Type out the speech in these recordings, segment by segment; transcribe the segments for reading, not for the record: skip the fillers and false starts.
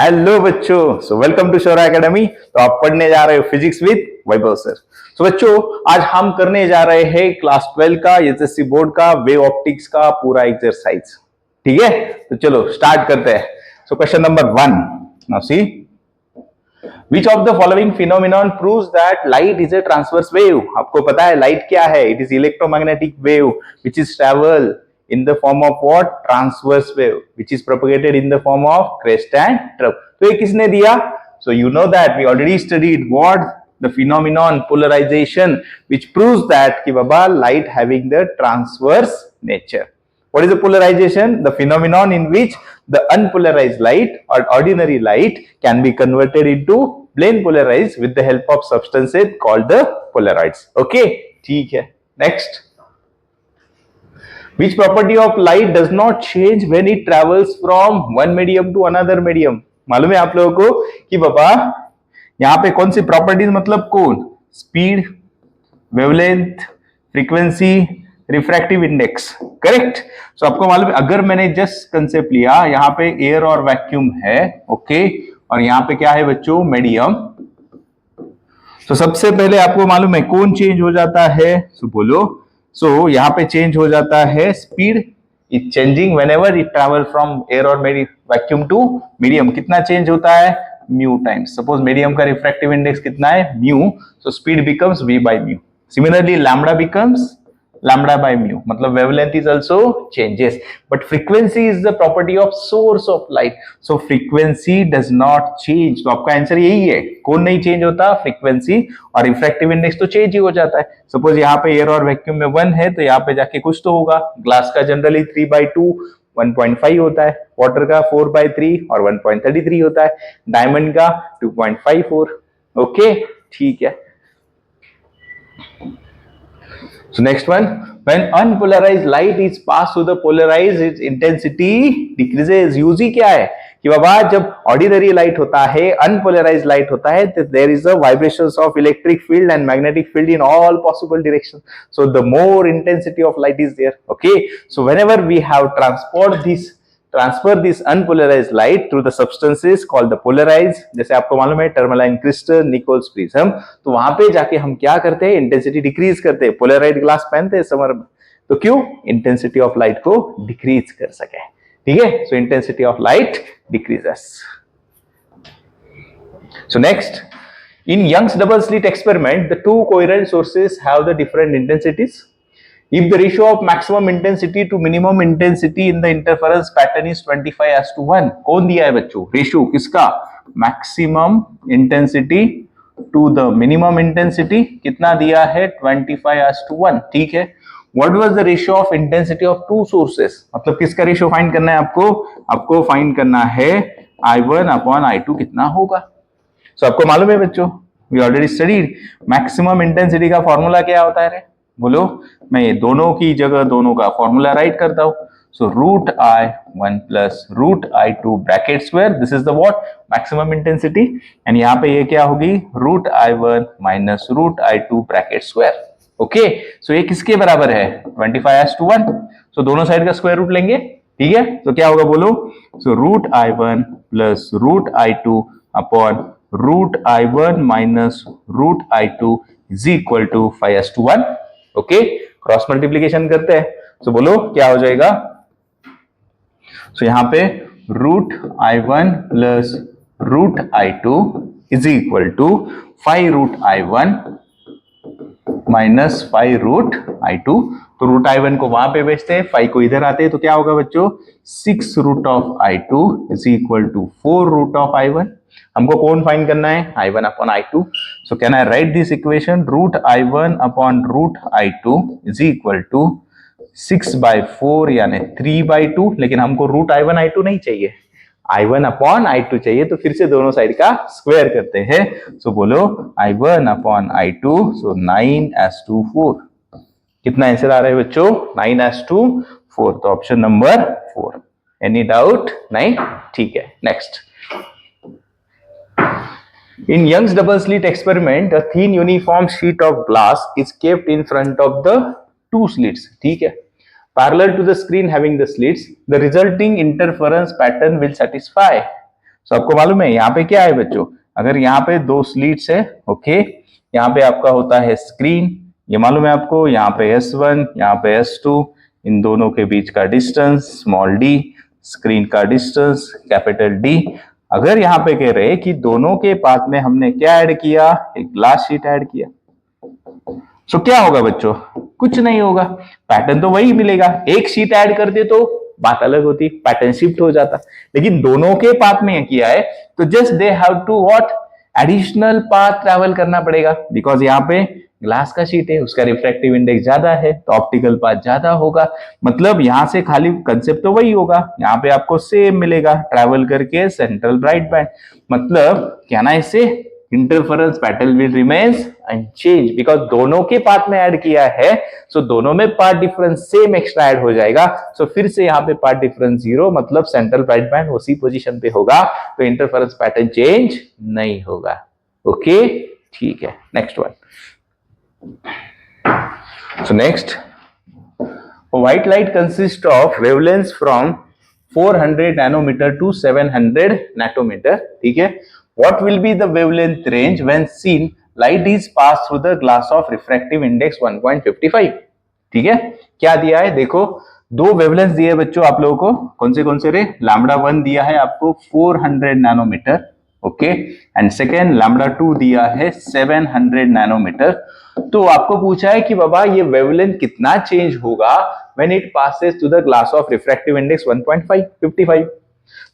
Hello बच्चों, so welcome to शोरा academy. तो आप पढ़ने जा रहे हो फिजिक्स विद वैभव सर। सो बच्चों, आज हम करने जा रहे हैं क्लास 12 का एसएससी बोर्ड का वेव ऑप्टिक्स का पूरा एक्सरसाइज। ठीक है, तो चलो स्टार्ट करते हैं। So question number 1, now see which of the following phenomenon proves that light is a transverse wave. आपको पता है लाइट क्या है? It is electromagnetic wave which is travel in the form of what? Transverse wave, which is propagated in the form of crest and trough. तो ये किसने दिया? So you know that we already studied what the phenomenon polarization, which proves that कि बाबा light having the transverse nature. What is the polarization? The phenomenon in which the unpolarized light or ordinary light can be converted into plane polarized with the help of substances called the polarides. Okay, ठीक है. Next. Which property of light does not change when it travels from one medium to another medium? मालूम है आप लोगों को कि बाबा यहाँ पे कौन सी प्रॉपर्टीज, मतलब कौन? Speed, wavelength, frequency, refractive index. Correct. So आपको मालूम है, अगर मैंने जस्ट कंसेप्ट लिया, यहाँ पे एयर और वैक्यूम है, ओके, और यहाँ पे क्या है बच्चों? मीडियम। तो सबसे पहले आपको मालूम है कौन चेंज हो जाता है? सो बोलो। सो यहाँ पे चेंज हो जाता है speed, is changing whenever it travel from air और वैक्यूम टू मीडियम। कितना चेंज होता है? Mu times. सपोज मीडियम का रिफ्रैक्टिव इंडेक्स कितना है? Mu. So speed becomes v by mu. Similarly lambda becomes lambda by mu, मतलब wavelength is also changes, but frequency is the property of source of light, so frequency does not change। तो आपका answer यही है, कौन नहीं change होता? Frequency. और refractive index तो चेंज ही हो जाता है। सपोज यहाँ पे एयर और वैक्यूम में 1 है, तो यहाँ पे जाके कुछ तो होगा। ग्लास का जनरली 3/2 1.5 होता है, वाटर का 4/3 और 1.33 होता है, डायमंड का 2.54। ओके, ठीक है। So next one, when unpolarized light is passed through the polarized, its intensity decreases। Use ही क्या है कि बाबा जब ऑर्डिनरी लाइट होता है, अनपोलराइज्ड लाइट होता है, तो there is a vibrations of electric field and magnetic field in all possible directions, so the more intensity of light is there. Okay, so whenever we have transfer this unpolarized light through the substances called the polarized, जैसे आपको मालूम है tourmaline crystal, Nichols prism, तो वहां पे जाके हम क्या करते हैं? इंटेंसिटी डिक्रीज करते हैं। पोलराइड ग्लास पहनते हैं समर में, तो क्यों? इंटेंसिटी ऑफ लाइट को डिक्रीज कर सके। ठीक है, सो intensity of light decreases. So next, in Young's double slit experiment, the two coherent sources have the different intensities. If the ratio of maximum intensity to minimum intensity in the interference pattern is 25:1, कौन दिया है बच्चों? Ratio किसका? Maximum intensity to the minimum intensity कितना दिया है? 25:1। ठीक है। What was the ratio of intensity of two sources? मतलब किसका रेशियो फाइंड करना है आपको? आपको फाइंड करना है I1 upon I2 कितना होगा। सो आपको मालूम है बच्चों, we already studied maximum intensity का फॉर्मूला क्या होता है रे? बोलो। मैं ये दोनों की जगह दोनों का फॉर्मूला राइट करता हूं। So √I1 plus √I2 bracket square, this is the what? Maximum intensity. And यहाँ पे ये क्या होगी? √I1 minus √I2 bracket square. Okay, so ये किसके बराबर है? 25:1। सो दोनों साइड का स्क्वायर रूट लेंगे। ठीक है, तो क्या होगा बोलो? So √I1 plus √I2 upon √I1 minus √I2 is equal to 5:1। Okay, cross multiplication करते हैं। सो बोलो क्या हो जाएगा? सो यहां पे √I1 plus √I2 is equal to 5√I1 minus 5√I2। तो √I1 को वहां पे भेजते हैं, 5 को इधर आते हैं, तो क्या होगा बच्चों? 6√I2 is equal to 4√I1। हमको कौन फाइंड करना है? I1 upon I2। So can I write this equation? √I1 upon √I2 is equal to 6/4 यानी 3/2, लेकिन हमको √I1 I2 नहीं चाहिए, I1 अपॉन I2 चाहिए, तो फिर से दोनों साइड का स्क्वायर करते हैं। सो बोलो I1 अपॉन I2, सो 9:4। कितना आंसर आ रहा है बच्चों? 9:4। तो ऑप्शन नंबर 4। Any doubt? नहीं? ठीक है। Next, in Young's double slit experiment, a thin uniform sheet of glass is kept in front of the two slits. ठीक है, parallel to the screen having the slits, the resulting interference pattern will satisfy सो आपको मालूम है यहाँ पे क्या है बच्चों, अगर यहाँ पे दो स्लीट्स है, ओके, यहाँ पे आपका होता है स्क्रीन, ये मालूम है आपको, यहाँ पे S1, यहाँ पे S2, इन दोनों के बीच का डिस्टेंस स्मॉल d, स्क्रीन का डिस्टेंस कैपिटल D। अगर यहाँ पे कह रहे कि दोनों के पाथ में हमने क्या ऐड किया, एक ग्लास शीट ऐड किया, सो क्या होगा बच्चों, कुछ नहीं होगा, पैटर्न तो वही मिलेगा। एक शीट ऐड कर दे तो बात अलग होती, पैटर्न शिफ्ट हो जाता, लेकिन दोनों के पाथ में किया है तो just they have to what, additional path travel करना पड़ेगा, बिकॉज यहाँ पे ग्लास का शीट है, उसका रिफ्रैक्टिव इंडेक्स ज्यादा है तो ऑप्टिकल पाथ ज्यादा होगा। मतलब यहां से खाली कंसेप्ट तो वही होगा, यहाँ पे आपको सेम मिलेगा ट्रैवल करके सेंट्रल ब्राइट बैंड। मतलब क्या ना, इससे interference pattern will remains unchange, because दोनों के पाथ में ऐड किया है, सो दोनों में path difference same extra add हो जाएगा। सो फिर से यहाँ पे पाथ डिफरेंस 0, मतलब सेंट्रल ब्राइट बैंड उसी पोजीशन पे होगा, तो इंटरफेरेंस पैटर्न चेंज नहीं होगा। ओके, ठीक है, next one. So next, a white light consists of wavelengths from 400 nanometer to 700 nanometer. ठीक है, what will be the wavelength range when seen light is passed through the glass of refractive index 1.55? ठीक है, क्या दिया है देखो, दो wavelength दिए बच्चों आप लोगों को, कौन से रे, लैम्बडा 1 दिया है आपको 400 nanometre, okay, and second lambda 2 दिया है 700 नैनोमीटर। तो आपको पूछा है कि बाबा ये वेवलेंथ कितना चेंज होगा when it passes to the glass of refractive index 1.55।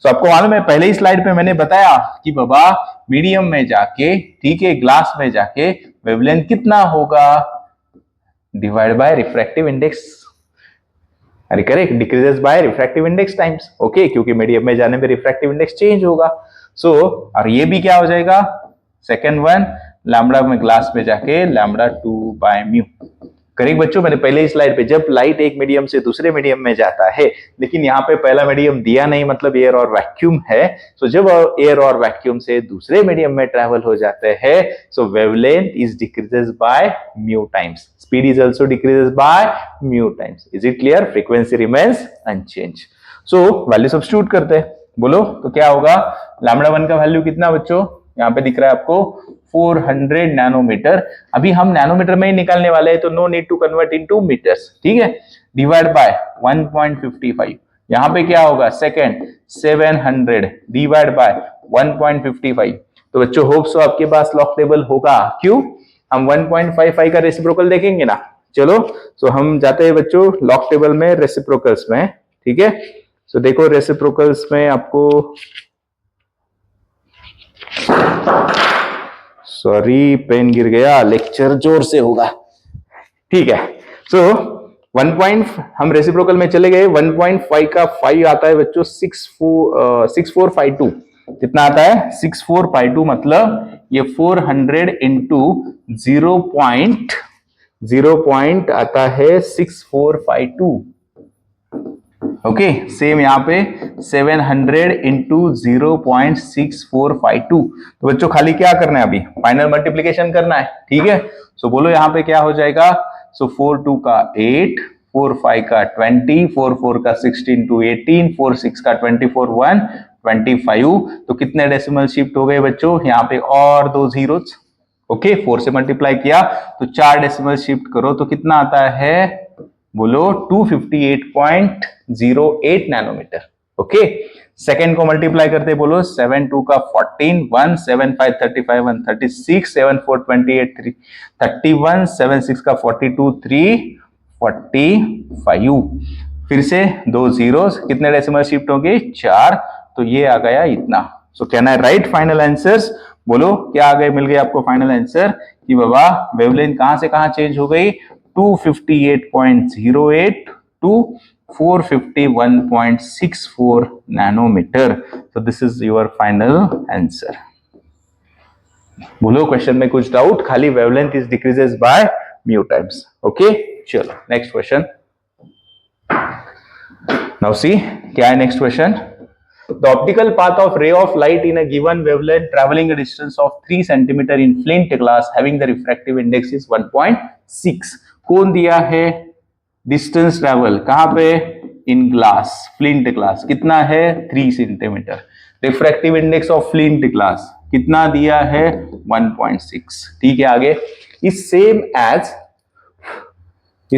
तो आपको मालूम है पहले ही स्लाइड पे मैंने बताया कि बाबा मीडियम में जाके, ठीक है, ग्लास में जाके वेवलेंथ कितना होगा, डिवाइड बाय रिफ्रैक्टिव इंडेक्स, अरे correct, decreases by refractive index times, okay, क्योंकि मीडियम में जाने में रिफ्रैक्टिव इंडेक्स चेंज होगा। सो और ये भी क्या हो जाएगा, सेकेंड वन लैम्बडा में ग्लास में जाके लैम्बडा 2 बाय म्यू। करेक्ट बच्चों, मैंने पहले ही स्लाइड पे, जब लाइट एक मीडियम से दूसरे मीडियम में जाता है, लेकिन यहाँ पे पहला मीडियम दिया नहीं, मतलब एयर और वैक्यूम है, सो जब एयर और वैक्यूम से दूसरे मीडियम में ट्रेवल हो जाते हैं, so wavelength is decreases by mu times, speed is also decreases by mu times. Is it clear? Frequency remains unchange. So value substitute करते हैं, बोलो तो क्या होगा, लैम्बडा 1 का वैल्यू कितना बच्चों, यहाँ पे दिख रहा है आपको 400 नैनोमीटर, अभी हम नैनोमीटर में ही निकालने वाले हैं तो no need to convert into metres, ठीक है, डिवाइड बाय 1.55, यहाँ पे क्या होगा सेकेंड 700 डिवाइड बाय 1.55। तो बच्चों होप सो आपके पास लॉग टेबल होगा, क्यों, हम 1.55 का रेसिप्रोकल देखेंगे ना। चलो सो हम जाते हैं बच्चों लॉग टेबल में रेसिप्रोकल्स में, ठीक है। सो देखो रेसिप्रोकल्स में आपको, सॉरी पेन गिर गया, लेक्चर जोर से होगा, ठीक है। सो 1. हम रेसिप्रोकल में चले गए, 1.5 का 5 आता है बच्चों 6452, कितना आता है 6452, मतलब ये 400 इंटू 0.0 आता है 6452, ओके, सेम यहाँ पे 700 इंटू 0.6452। तो बच्चों खाली क्या करना है, अभी फाइनल मल्टीप्लीकेशन करना है, ठीक है। सो बोलो यहाँ पे क्या हो जाएगा, सो 4 2 का 8, 4 5 का 20, 4 4 का 16 2 18, 4 6 का 24 1 25। तो कितने डेसिमल शिफ्ट हो गए बच्चों, यहाँ पे और दो जीरोस, ओके, 4 से मल्टीप्लाई किया तो 4 डेसिमल शिफ्ट करो तो कितना आता है, बोलो 258.08 नैनोमीटर, ओके। सेकेंड को मल्टीप्लाई करते बोलो 7 2 का 14, 1 7 5 35 1 36, 7 4 28 3 31, 7 6 का 42 3 45। फिर से दो जीरोस, कितने डेसिमल शिफ्ट होंगे 4, तो ये आ गया इतना। सो can I right final answers, बोलो क्या आ गए, मिल गए आपको फाइनल आंसर कि बाबा वेवलेंथ कहां से कहां चेंज हो गई, 258.08 to 451.64 nanometer. So this is your final answer. बोलो क्वेश्चन में कुछ डाउट, खाली wavelength is decreases by mu times, okay. चलो नेक्स्ट क्वेश्चन, नाउ सी क्या है next question, the optical path of ray of light in a given wavelength traveling a distance of 3 cm in flint glass having the refractive index is 1.6। कौन दिया है, distance travel कहां पे, in glass, flint glass, कितना है 3 centimetre. Refractive index of flint glass कितना दिया है 1.6। ठीक है, आगे is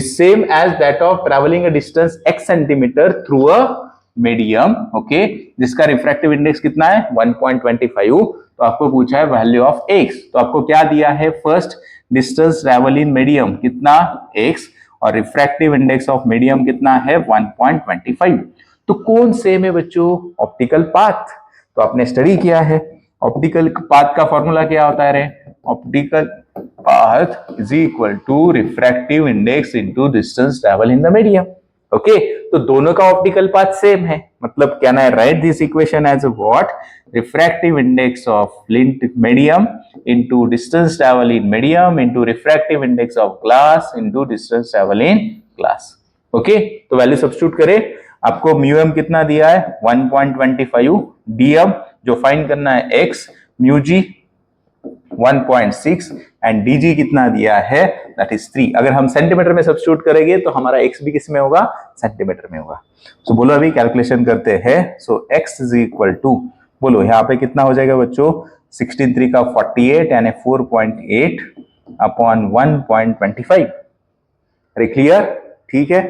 same as that of travelling a distance x centimetre through a medium, okay, जिसका रिफ्रैक्टिव इंडेक्स कितना है 1.25। तो आपको पूछा है वैल्यू ऑफ x, तो आपको क्या दिया है, first distance travel in medium कितना x और रिफ्रैक्टिव इंडेक्स ऑफ मीडियम कितना है 1.25। तो कौन सेम है बच्चों, ऑप्टिकल पाथ। तो आपने स्टडी किया है ऑप्टिकल पाथ का फॉर्मूला क्या होता है रे, optical path is equal to refractive index into distance travel in the medium. Okay, तो दोनों का ऑप्टिकल पाथ सेम है, मतलब can I write this equation as what, refractive index of flint medium into distance travel in medium into refractive index of glass into distance travel in glass. Okay, तो value substitute करें, आपको म्यूएम कितना दिया है 1.25, DM जो find करना है x, mu g 1.6 and dg कितना दिया है दैट इज 3। अगर हम सेंटीमीटर में सब्स्टिट्यूट करेंगे तो हमारा x भी किस में होगा, सेंटीमीटर में होगा। सो बोलो अभी कैलकुलेशन करते हैं। सो x इज इक्वल टू, बोलो यहाँ पे कितना हो जाएगा बच्चों, 16 3 का 48 यानी 4.8 अपॉन 1.25। अरे क्लियर, ठीक है।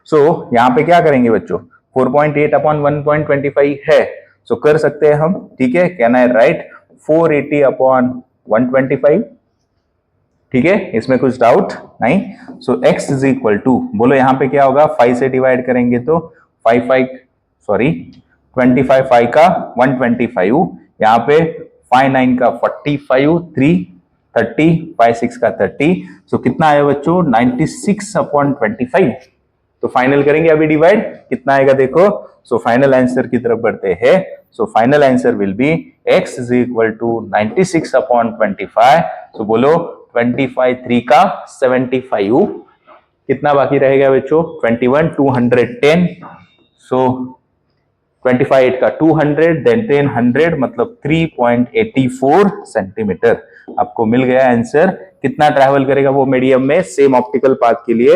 सो यहाँ पे क्या करेंगे बच्चों, 4.8 अपॉन 1.25 है, सो कर सकते हैं हम, ठीक है। कैन आई राइट 480 अपॉन 125, ठीक है, इसमें कुछ डाउट नहीं। सो x इज इक्वल टू, बोलो यहाँ पे क्या होगा, 5 से डिवाइड करेंगे तो 25 5 का 125, यहाँ पे 5 9 का 45, 3 30, 5 6 का 30, सो कितना आया बच्चों 96 अपॉन 25। तो फाइनल करेंगे अभी डिवाइड, कितना आएगा देखो। सो फाइनल आंसर की तरफ बढ़ते हैं। So final answer will be x is equal to 96 upon 25। So बोलो 25 3 का 75, कितना बाकी रहेगा बच्चों 21 210। सो 25 8 का 200 देन 10 100 मतलब 3.84 सेंटीमीटर आपको मिल गया आंसर। कितना ट्रैवल करेगा वो मीडियम में, सेम ऑप्टिकल पाथ के लिए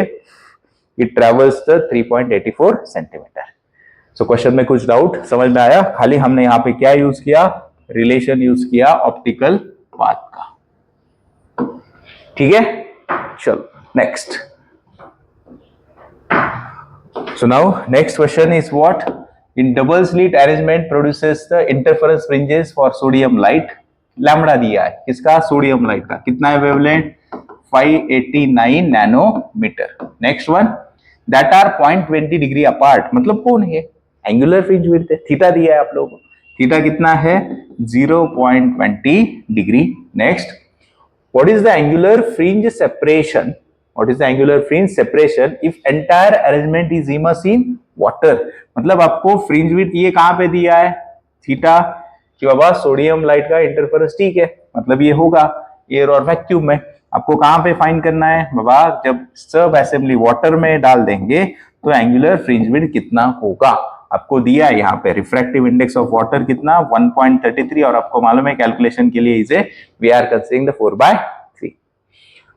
it travels the 3.84 centimetre. So question में कुछ डाउट समझ में आया, खाली हमने यहाँ पे क्या यूज किया, रिलेशन यूज किया ऑप्टिकल पाथ का, ठीक है। चलो next. So now next question is what, in double slit arrangement produces the interference fringes for sodium light. Lambda दिया है किसका, सोडियम लाइट का, कितना है wavelength 589 nanometre. Next one, that are 0.20 degree apart, मतलब कौन है, एंगुलर फ्रिंज विड्थ है, थीटा दिया है आप लोगों को, थीटा कितना है 0.20 degree. Next, what is the angular fringe separation, what is the angular fringe separation if entire arrangement is immersed in water. मतलब आपको फ्रिंज विड्थ ये कहां पे दिया है, थीटा, कि बाबा सोडियम लाइट का इंटरफेरेंस, ठीक है, मतलब ये होगा एयर और वैक्यूम में। आपको कहां पे फाइंड करना है बाबा, जब सब असेंबली वाटर में डाल देंगे तो एंगुलर फ्रिंज विड्थ कितना होगा, आपको दिया है यहाँ पे रिफ्रैक्टिव इंडेक्स ऑफ वाटर कितना 1.33, और आपको मालूम है कैलकुलेशन के लिए इसे we are considering the 4/3।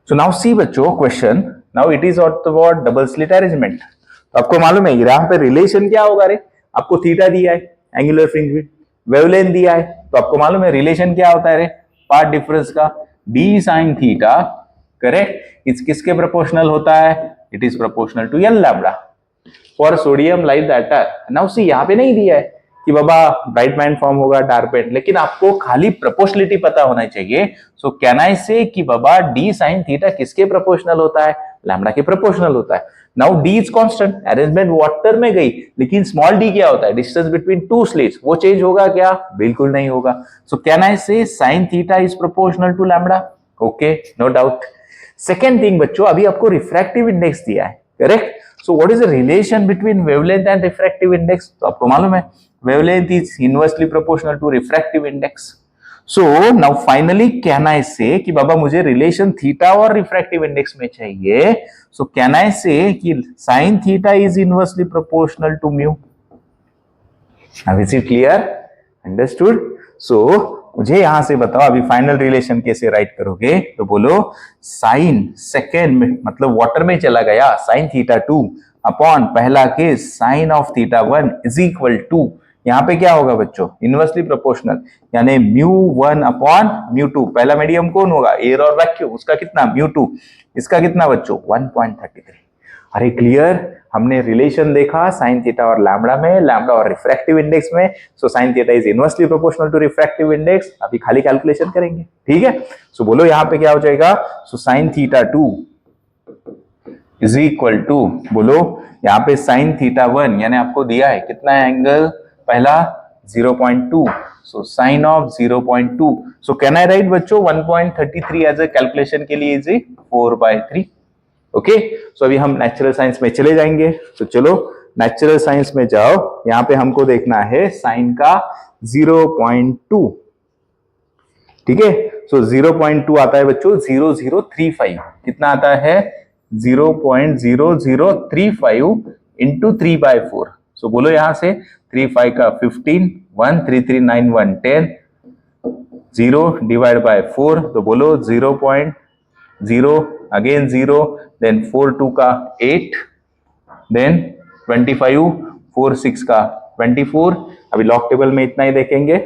So now see बच्चों question, now it is about double slit arrangement. तो आपको मालूम है यहाँ पे रिलेशन क्या होगा रे, आपको थीटा दिया है, एंगुलर फ्रिंज विड्थ, वेवलेंथ दिया है, तो आपको मालूम है रिलेशन क्या होता है रे, पाथ डिफरेंस का, d sin थीटा, करेक्ट, इस किसके प्रोपोर्शनल होता है, it is proportional to L lambda for sodium light that are. Now see यहाँ पे नहीं दिया है कि बाबा ब्राइट बैंड फॉर्म होगा डार्क बैंड, लेकिन आपको खाली प्रोपोर्शनलिटी पता होना चाहिए। सो कैन आई से कि बाबा d sin थीटा किसके प्रोपोर्शनल होता है, लैम्बडा के प्रोपोर्शनल होता है। Now d is constant, arrangement water में गई, लेकिन स्मॉल d क्या होता है, डिस्टेंस बिटवीन टू स्लिट्स, वो चेंज होगा क्या, बिल्कुल नहीं होगा। सो can I say sin theta is proportional to lambda, okay, no doubt. Second thing बच्चों, अभी आपको रिफ्रैक्टिव इंडेक्स दिया है, correct. So what is the relation between wavelength and refractive index, तो आपको मालूम है wavelength is inversely proportional to refractive index. So now finally can I say कि बाबा मुझे रिलेशन थीटा और रिफ्रैक्टिव इंडेक्स में चाहिए। सो कैन आई से कि sine theta is inversely proportional to mu. Now is it clear, understood. So मुझे यहां से बताओ अभी फाइनल रिलेशन कैसे राइट करोगे, तो बोलो साइन सेकेंड में, मतलब वाटर में चला गया, साइन थीटा 2 अपॉन पहला case sine of theta 1 is equal to, यहाँ पे क्या होगा बच्चों, इनवर्सली प्रोपोर्शनल, यानी μ1 अपॉन μ2। पहला मीडियम कौन होगा, एयर और वैक्यूम, उसका कितना μ2, इसका कितना बच्चों 1.33। अरे क्लियर, हमने रिलेशन देखा साइन थीटा और लैम्बडा में, लैम्बडा और रिफ्रैक्टिव इंडेक्स में। So sine theta is inversely proportional to refractive index. अभी खाली कैलकुलेशन करेंगे, ठीक है। सो बोलो यहाँ पे क्या हो जाएगा, so sine theta 2 is equal to, बोलो यहाँ पे साइन थीटा 1 यानी आपको दिया है कितना है एंगल, पहला 0.2, so sine of 0.2। So can I right बच्चों 1.33 एज अ कैलकुलेशन के लिए इज 4/3। ओके, सो अभी हम नेचुरल साइंस में चले जाएंगे। तो चलो नेचुरल साइंस में जाओ, यहाँ पे हमको देखना है साइन का 0.2, ठीक है। सो 0.2 आता है बच्चों 0035, कितना आता है 0.0035 इंटू 3/4। सो बोलो यहां से 3/5 का 15, 1 3 3 9 1 10, 0 डिवाइड बाय 4, तो बोलो 0.0 अगेन 0, देन 4 2 का 8, देन 25, 4 6 का 24। अभी लॉग टेबल में इतना ही देखेंगे,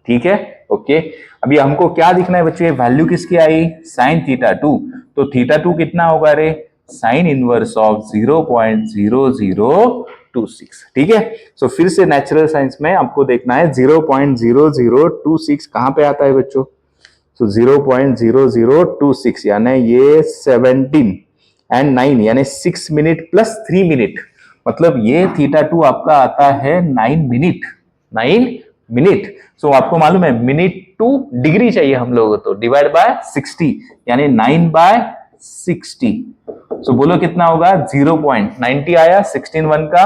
ठीक है। ओके, अभी हमको क्या दिखना है बच्चों, ये वैल्यू किसकी आई, साइन थीटा 2। तो थीटा 2 कितना होगा रे, साइन इनवर्स ऑफ 0.0026, ठीक है। सो फिर से नेचुरल साइंस में आपको देखना है 0.0026 कहां पे आता है बच्चों, सो 0.0026 यानी ये 17 एंड 9 यानी 6 मिनट प्लस 3 मिनट, मतलब ये थीटा 2 आपका आता है 9 मिनट, 9 मिनट। सो आपको मालूम है मिनट टू डिग्री चाहिए हम लोगों को, तो डिवाइड बाय 60 यानी 9/60। सो बोलो कितना होगा, 0.90 आया, 16 1 का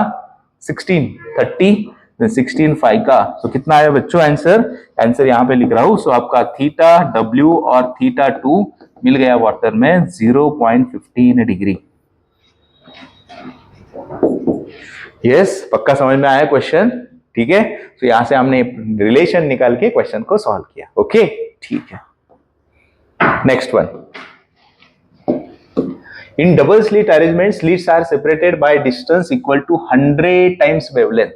16 30, 16 5 का, सो कितना आया बच्चों आंसर, आंसर यहाँ पे लिख रहा हूं। सो आपका थीटा W और थीटा 2 मिल गया वाटर में 0.15 डिग्री। यस, पक्का समझ में आया क्वेश्चन, ठीक है। तो यहां से हमने रिलेशन निकाल के क्वेश्चन को सॉल्व किया। ओके, ठीक है। Next one, in double slit arrangement slits are separated by distance equal to 100 times wavelength.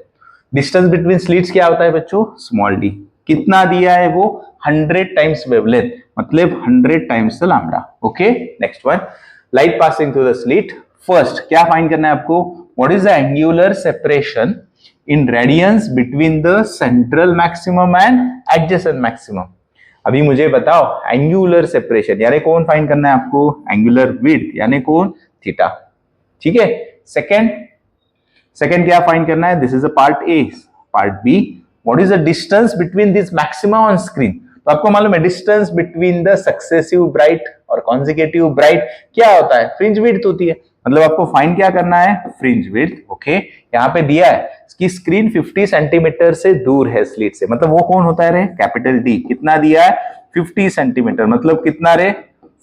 Distance between slits क्या होता है बच्चों, स्मॉल डी। कितना दिया है वो, 100 टाइम्स वेवलेंथ, मतलब 100 times the lambda. Okay, next one, light passing through the slit. First क्या फाइंड करना है आपको, what is the angular separation in radiance between the central maximum and adjacent maximum. अभी मुझे बताओ एंगुलर सेपरेशन यानी कौन फाइंड करना है आपको, एंगुलर विड्थ यानी कौन, थीटा, ठीक है। सेकंड क्या फाइंड करना है, this is a part A. Part B, what is the distance between this maxima on screen. तो आपको मालूम है distance between the successive bright और कॉन्जिक्यूटिव ब्राइट क्या होता है, फ्रिंज विड्थ होती है। मतलब आपको फाइंड क्या करना है, फ्रिंज विड्थ। ओके, यहाँ पे दिया है कि स्क्रीन 50 सेंटीमीटर से दूर है स्लिट से, मतलब वो कौन होता है रे, कैपिटल डी। कितना दिया है, 50 सेंटीमीटर, मतलब कितना रे,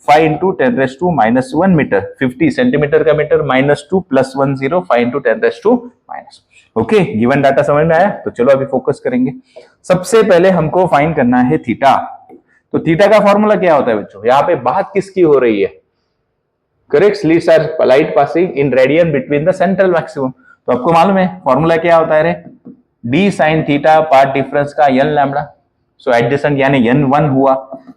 5 इंटू 10⁻⁻1 मीटर। 50 सेंटीमीटर का metre -2 + 1 0, 5 into 10⁻⁻। Okay, given data समझ में आया। तो चलो अभी फोकस करेंगे। सबसे पहले हमको फाइंड करना है थीटा। तो थीटा का फॉर्मूला क्या होता है बच्चों, यहाँ पे बात किसकी हो रही है, correct, slits are light passing in radian between the central maximum. तो आपको मालूम है फॉर्मूला क्या होता है रे, D sine theta path difference का n लैम्बडा। सो एडजेसेंट यानी n1 हुआ,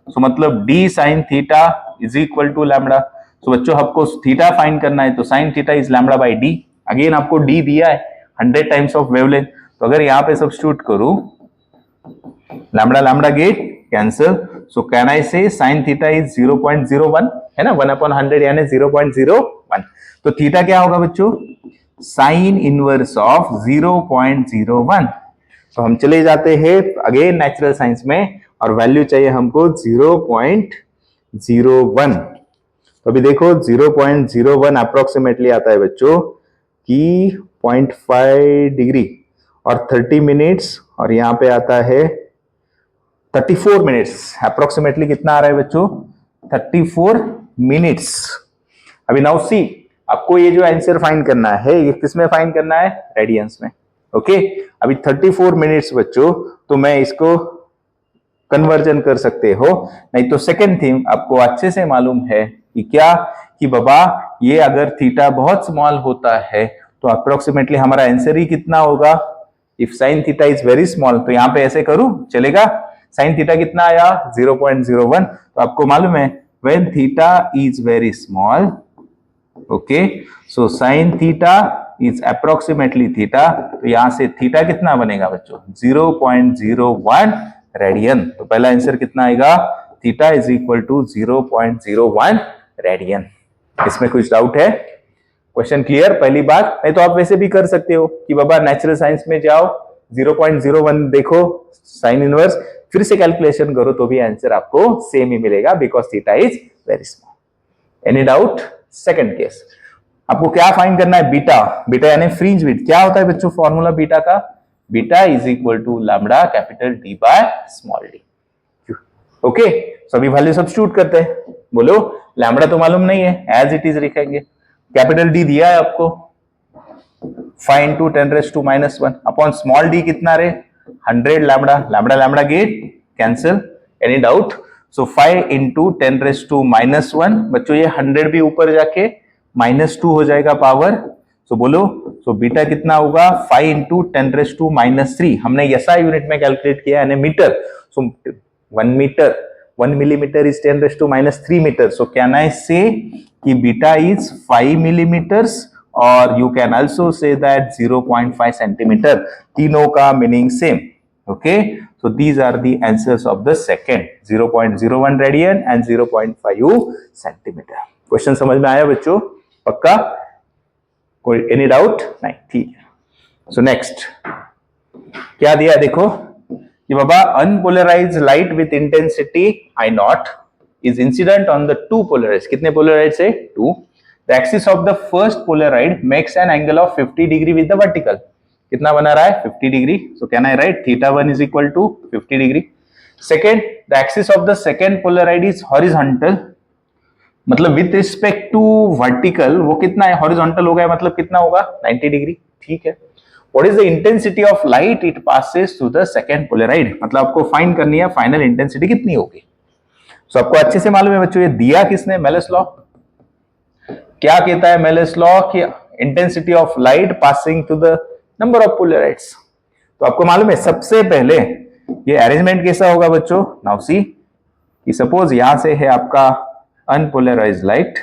सो मतलब D sine theta is equal to lambda. So बच्चों आपको थीटा फाइंड करना है, तो sine theta is lambda by D. Again आपको डी दिया है 100 टाइम्स ऑफ वेवलेंथ, तो अगर यहाँ पे सब्स्टिट्यूट करूं, lambda lambda get cancel, so can I से साइन थीटा इज 0.01 है ना, 1/100 यानी 0.01। तो थीटा क्या होगा बच्चों, साइन इनवर्स ऑफ 0.01। तो हम चले जाते हैं अगेन नेचुरल साइंस में, और वैल्यू चाहिए हमको 0.01। तो अभी देखो 0.01 अप्रोक्सीमेटली आता है बच्चों कि 0.5 डिग्री और 30 मिनट्स, और यहाँ पे आता है 34 मिनट्स। अप्रोक्सीमेटली कितना आ रहा है बच्चों, 34 मिनट्स। अभी नाउ सी, आपको ये जो आंसर फाइंड करना है ये किसमें फाइंड करना है, रेडियंस में। ओके, अभी 34 मिनट्स बच्चों, तो मैं इसको कन्वर्जन कर सकते हो, नहीं तो सेकंड थिंग आपको अच्छे से मालूम है कि क्या, कि बाबा ये अगर थीटा बहुत स्मॉल होता है तो अप्रोक्सीमेटली हमारा आंसर ही कितना होगा, if sign theta is very small, तो यहाँ पे ऐसे करूं चलेगा? साइन थीटा कितना आया? 0.01। तो आपको मालूम है when theta is very small, okay, so sine theta is approximately theta, तो यहां से थीटा कितना बनेगा बच्चों? 0.01 रेडियन। तो पहला आंसर कितना आएगा? Theta is equal to 0.01 radian. इसमें कुछ डाउट है? Question clear? पहली बात। नहीं तो आप वैसे भी कर सकते हो कि बाबा नेचुरल साइंस में जाओ, 0.01 देखो साइन इनवर्स, फिर से कैलकुलेशन करो तो भी आंसर आपको सेम ही मिलेगा, because theta is very small. Any doubt? Second case, आपको क्या फाइंड करना है? बीटा। बीटा यानी फ्रिंज विड्थ। क्या होता है बच्चों फॉर्मूला बीटा का? Beta is equal to lambda capital D by small d. Okay, सभी वैल्यू सब्स्टिट्यूट करते हैं। बोलो, लैम्बडा तो मालूम नहीं है, एज इट इज लिखेंगे। कैपिटल डी दिया है आपको 5 into 10⁻⁻1 अपॉन स्मॉल डी कितना रे? 100 lambda. Lambda lambda get cancel. Any doubt? So 5 into 10⁻⁻1 बच्चों, ये 100 भी ऊपर जाके -2 हो जाएगा पावर। सो बोलो, सो बीटा कितना होगा? 5 into 10⁻³ हमने ऐसा यूनिट में कैलकुलेट किया यानी metre. So 1 metre, 1 millimeter is 10⁻³ metre. So can I say कि बीटा इज 5 millimeters, और you can also say that 0.5 centimetre. तीनों का meaning same. Okay, so these are the answers of the second, 0.01 radian and 0.5 centimetre. Question समझ में आया बच्चों? पक्का? कोई एनी डाउट? नहीं, ठीक है। सो नेक्स्ट क्या दिया देखो कि बाबा unpolarized light with intensity I0 is incident on the two polarities. कितने polarities है? 2. The axis of the first polaroid makes an angle of 50 degree with the vertical. कितना बना रहा है? 50 degree. So can I write theta 1 is equal to 50 degree. Second, the axis of the second polaroid is horizontal. मतलब with respect to vertical वो कितना है? horizontal हो गया, मतलब कितना होगा? 90 degree. ठीक है। What is the intensity of light it passes through the second polaroid? मतलब आपको फाइंड करनी है फाइनल इंटेंसिटी कितनी होगी। So, आपको अच्छे से मालूम है बच्चों, ये दिया किसने? Malus law. क्या कहता है मेलिस लॉ? कि intensity of light passing to the number of polaroids. तो आपको मालूम है सबसे पहले ये अरेंजमेंट कैसा होगा बच्चों? नाउ सी कि सपोज यहां से है आपका अनपोलराइज्ड लाइट,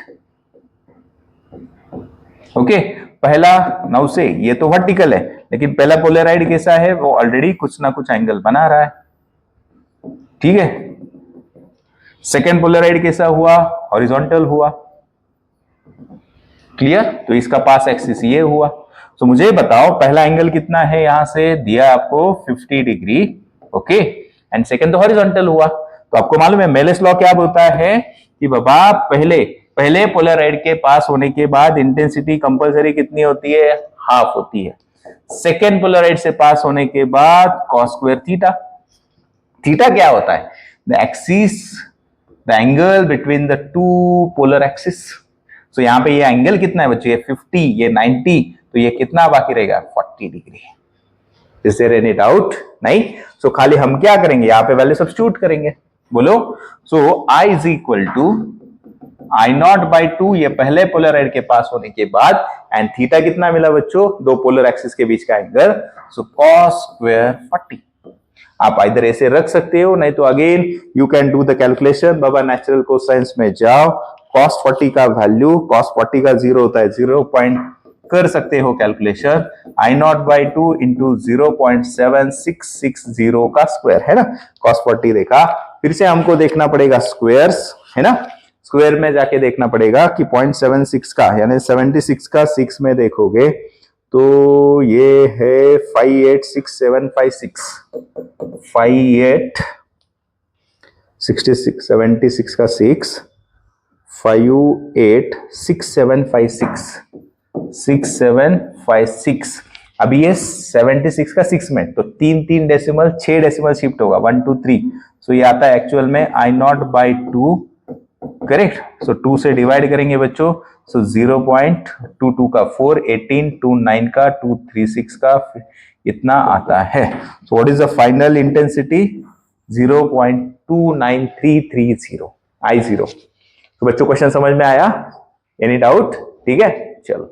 ओके, पहला नाउ से ये तो वर्टिकल है, लेकिन पहला पोलराइड कैसा है? वो ऑलरेडी कुछ ना कुछ एंगल बना रहा है, ठीक है। सेकेंड पोलराइड कैसा हुआ? हॉरिजॉन्टल हुआ, क्लियर? तो इसका पास एक्सिस ये हुआ। तो मुझे बताओ पहला एंगल कितना है? यहां से दिया आपको 50 डिग्री, ओके, एंड सेकेंड तो हॉरिजॉन्टल हुआ। तो आपको मालूम है मेलिस लॉ क्या बोलता है कि बाबा पहले पोलराइड के पास होने के बाद इंटेंसिटी कंपल्सरी कितनी होती है? हाफ होती है। सेकेंड पोलराइड से पास होने के बाद cos स्क्वायर थीटा। थीटा क्या होता है? The axis, the angle between the two polar axis. So यहाँ पे ये एंगल कितना है बच्चों? ये 50, ये 90, तो ये कितना बाकी रहेगा? 40 degree. Is there any doubt? नहीं। So खाली हम क्या करेंगे? यहाँ पे वैल्यू सब्स्टिट्यूट करेंगे। बोलो, so I is equal to I0 by 2, ये पहले पोलराइड के पास होने के बाद, एंड थीटा कितना मिला बच्चों? दो पोलर एक्सिस के बीच का एंगल, so cos स्क्वायर 40। आप इधर ऐसे रख सकते हो, नहीं तो again you can do the calculation. Baba natural cosines में जाओ, cos 40 का वैल्यू, cos 40 का 0 होता है, 0 पॉइंट कर सकते हो कैलकुलेशन। I0 by 2 into 0.7660 का स्क्वायर है ना, cos 40 देखा। फिर से हमको देखना पड़ेगा स्क्वायर्स, है ना। स्क्वायर में जाके देखना पड़ेगा कि 0.76 का यानी 76 का 6 में देखोगे तो ये है 586756, 5866 76 का 6, 586756, 6756। अभी ये 76 का 6 में, तो 3 डेसिमल 6 डेसिमल शिफ्ट होगा, 1 2 3। सो ये आता है एक्चुअल में I0 by 2, करेक्ट। सो 2 से डिवाइड करेंगे बच्चों, सो 0.22 का 4, 18, 29 का 236 का इतना आता है। सो what is the final intensity? 0.29330 I0। तो बच्चों क्वेश्चन समझ में आया? Any doubt? ठीक है, चलो।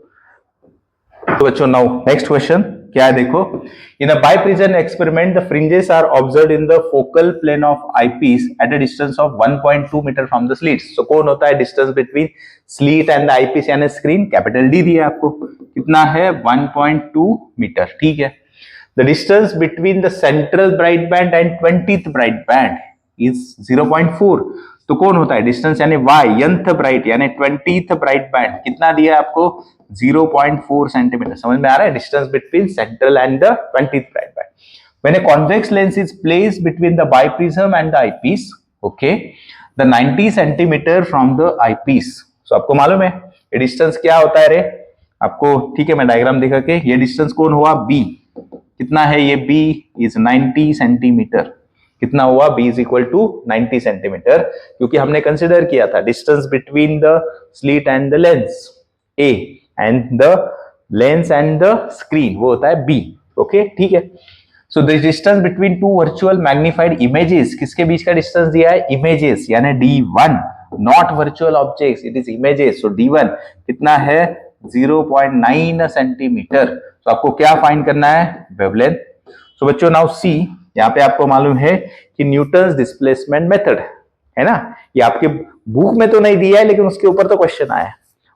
तो बच्चों नाउ नेक्स्ट क्वेश्चन क्या है देखो, in a biprism experiment the fringes are observed in the focal plane of eyepiece at a distance of 1.2 metre from the slit. So कौन होता है distance between slit and the eyepiece यानी screen, capital D दिया आपको, कितना है 1.2 metre, ठीक है। The distance between the central bright band and 20th bright band is 0.4। तो कौन होता है डिस्टेंस यानी y nth ब्राइट यानी 20th ब्राइट बैंड कितना दिया है आपको 0.4 सेंटीमीटर। समझ में आ रहा है, distance between central and the 20th bright band. When a convex lens is placed between the biprism and the eyepiece, okay, the 90 centimeter from the eyepiece, so आपको मालूम है ये डिस्टेंस क्या होता है रे आपको, ठीक है। मैं डायग्राम दिखा के, ये डिस्टेंस कौन हुआ b, कितना है ये b is 90 सेंटीमीटर, कितना हुआ b is equal to 90 centimetre, क्योंकि हमने कंसिडर किया था distance between the slit and the lens a and the lens and the screen वो होता है b, ओके, ठीक है। So the distance between to virtual magnified images, किसके बीच का डिस्टेंस दिया है इमेजेस यानी d1, not virtual objects, it is images. So d1 कितना है 0.9 सेंटीमीटर। तो आपको क्या फाइंड करना है वेवलेंथ। सो बच्चों नाउ सी, यहाँ पे आपको मालूम है कि न्यूटन्स डिस्प्लेसमेंट मेथड है ना, ये आपके बुक में तो नहीं दिया है लेकिन उसके ऊपर तो क्वेश्चन आया।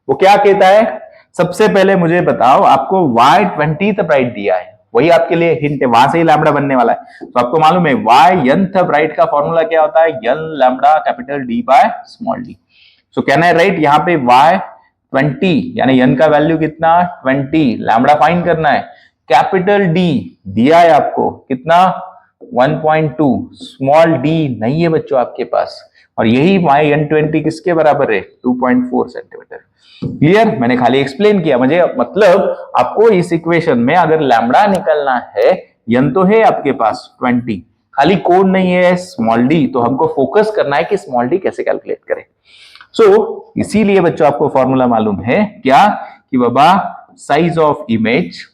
वो क्या कहता है, सबसे पहले मुझे बताओ, आपको y 20th ब्राइट दिया है, वही आपके लिए हिंट है, वहां से ही लैम्बडा बनने वाला है। तो आपको मालूम है y nth ब्राइट का फॉर्मूला क्या होता है, n lambda capital D by small d। So can I right यहाँ पे y 20 यानी n का वैल्यू कितना 20, लैम्बडा फाइंड करना है, कैपिटल D दिया है आपको कितना 1.2, स्मॉल d नहीं है बच्चों आपके पास, और यही y n20 किसके बराबर है 2.4 सेंटीमीटर। क्लियर, मैंने खाली एक्सप्लेन किया, मुझे मतलब आपको इस इक्वेशन में अगर लैम्बडा निकलना है, n तो है आपके पास 20, खाली कोड नहीं है स्मॉल d, तो हमको फोकस करना है कि स्मॉल d कैसे कैलकुलेट करें। सो इसीलिए बच्चों आपको फॉर्मूला मालूम है क्या कि बाबा size of image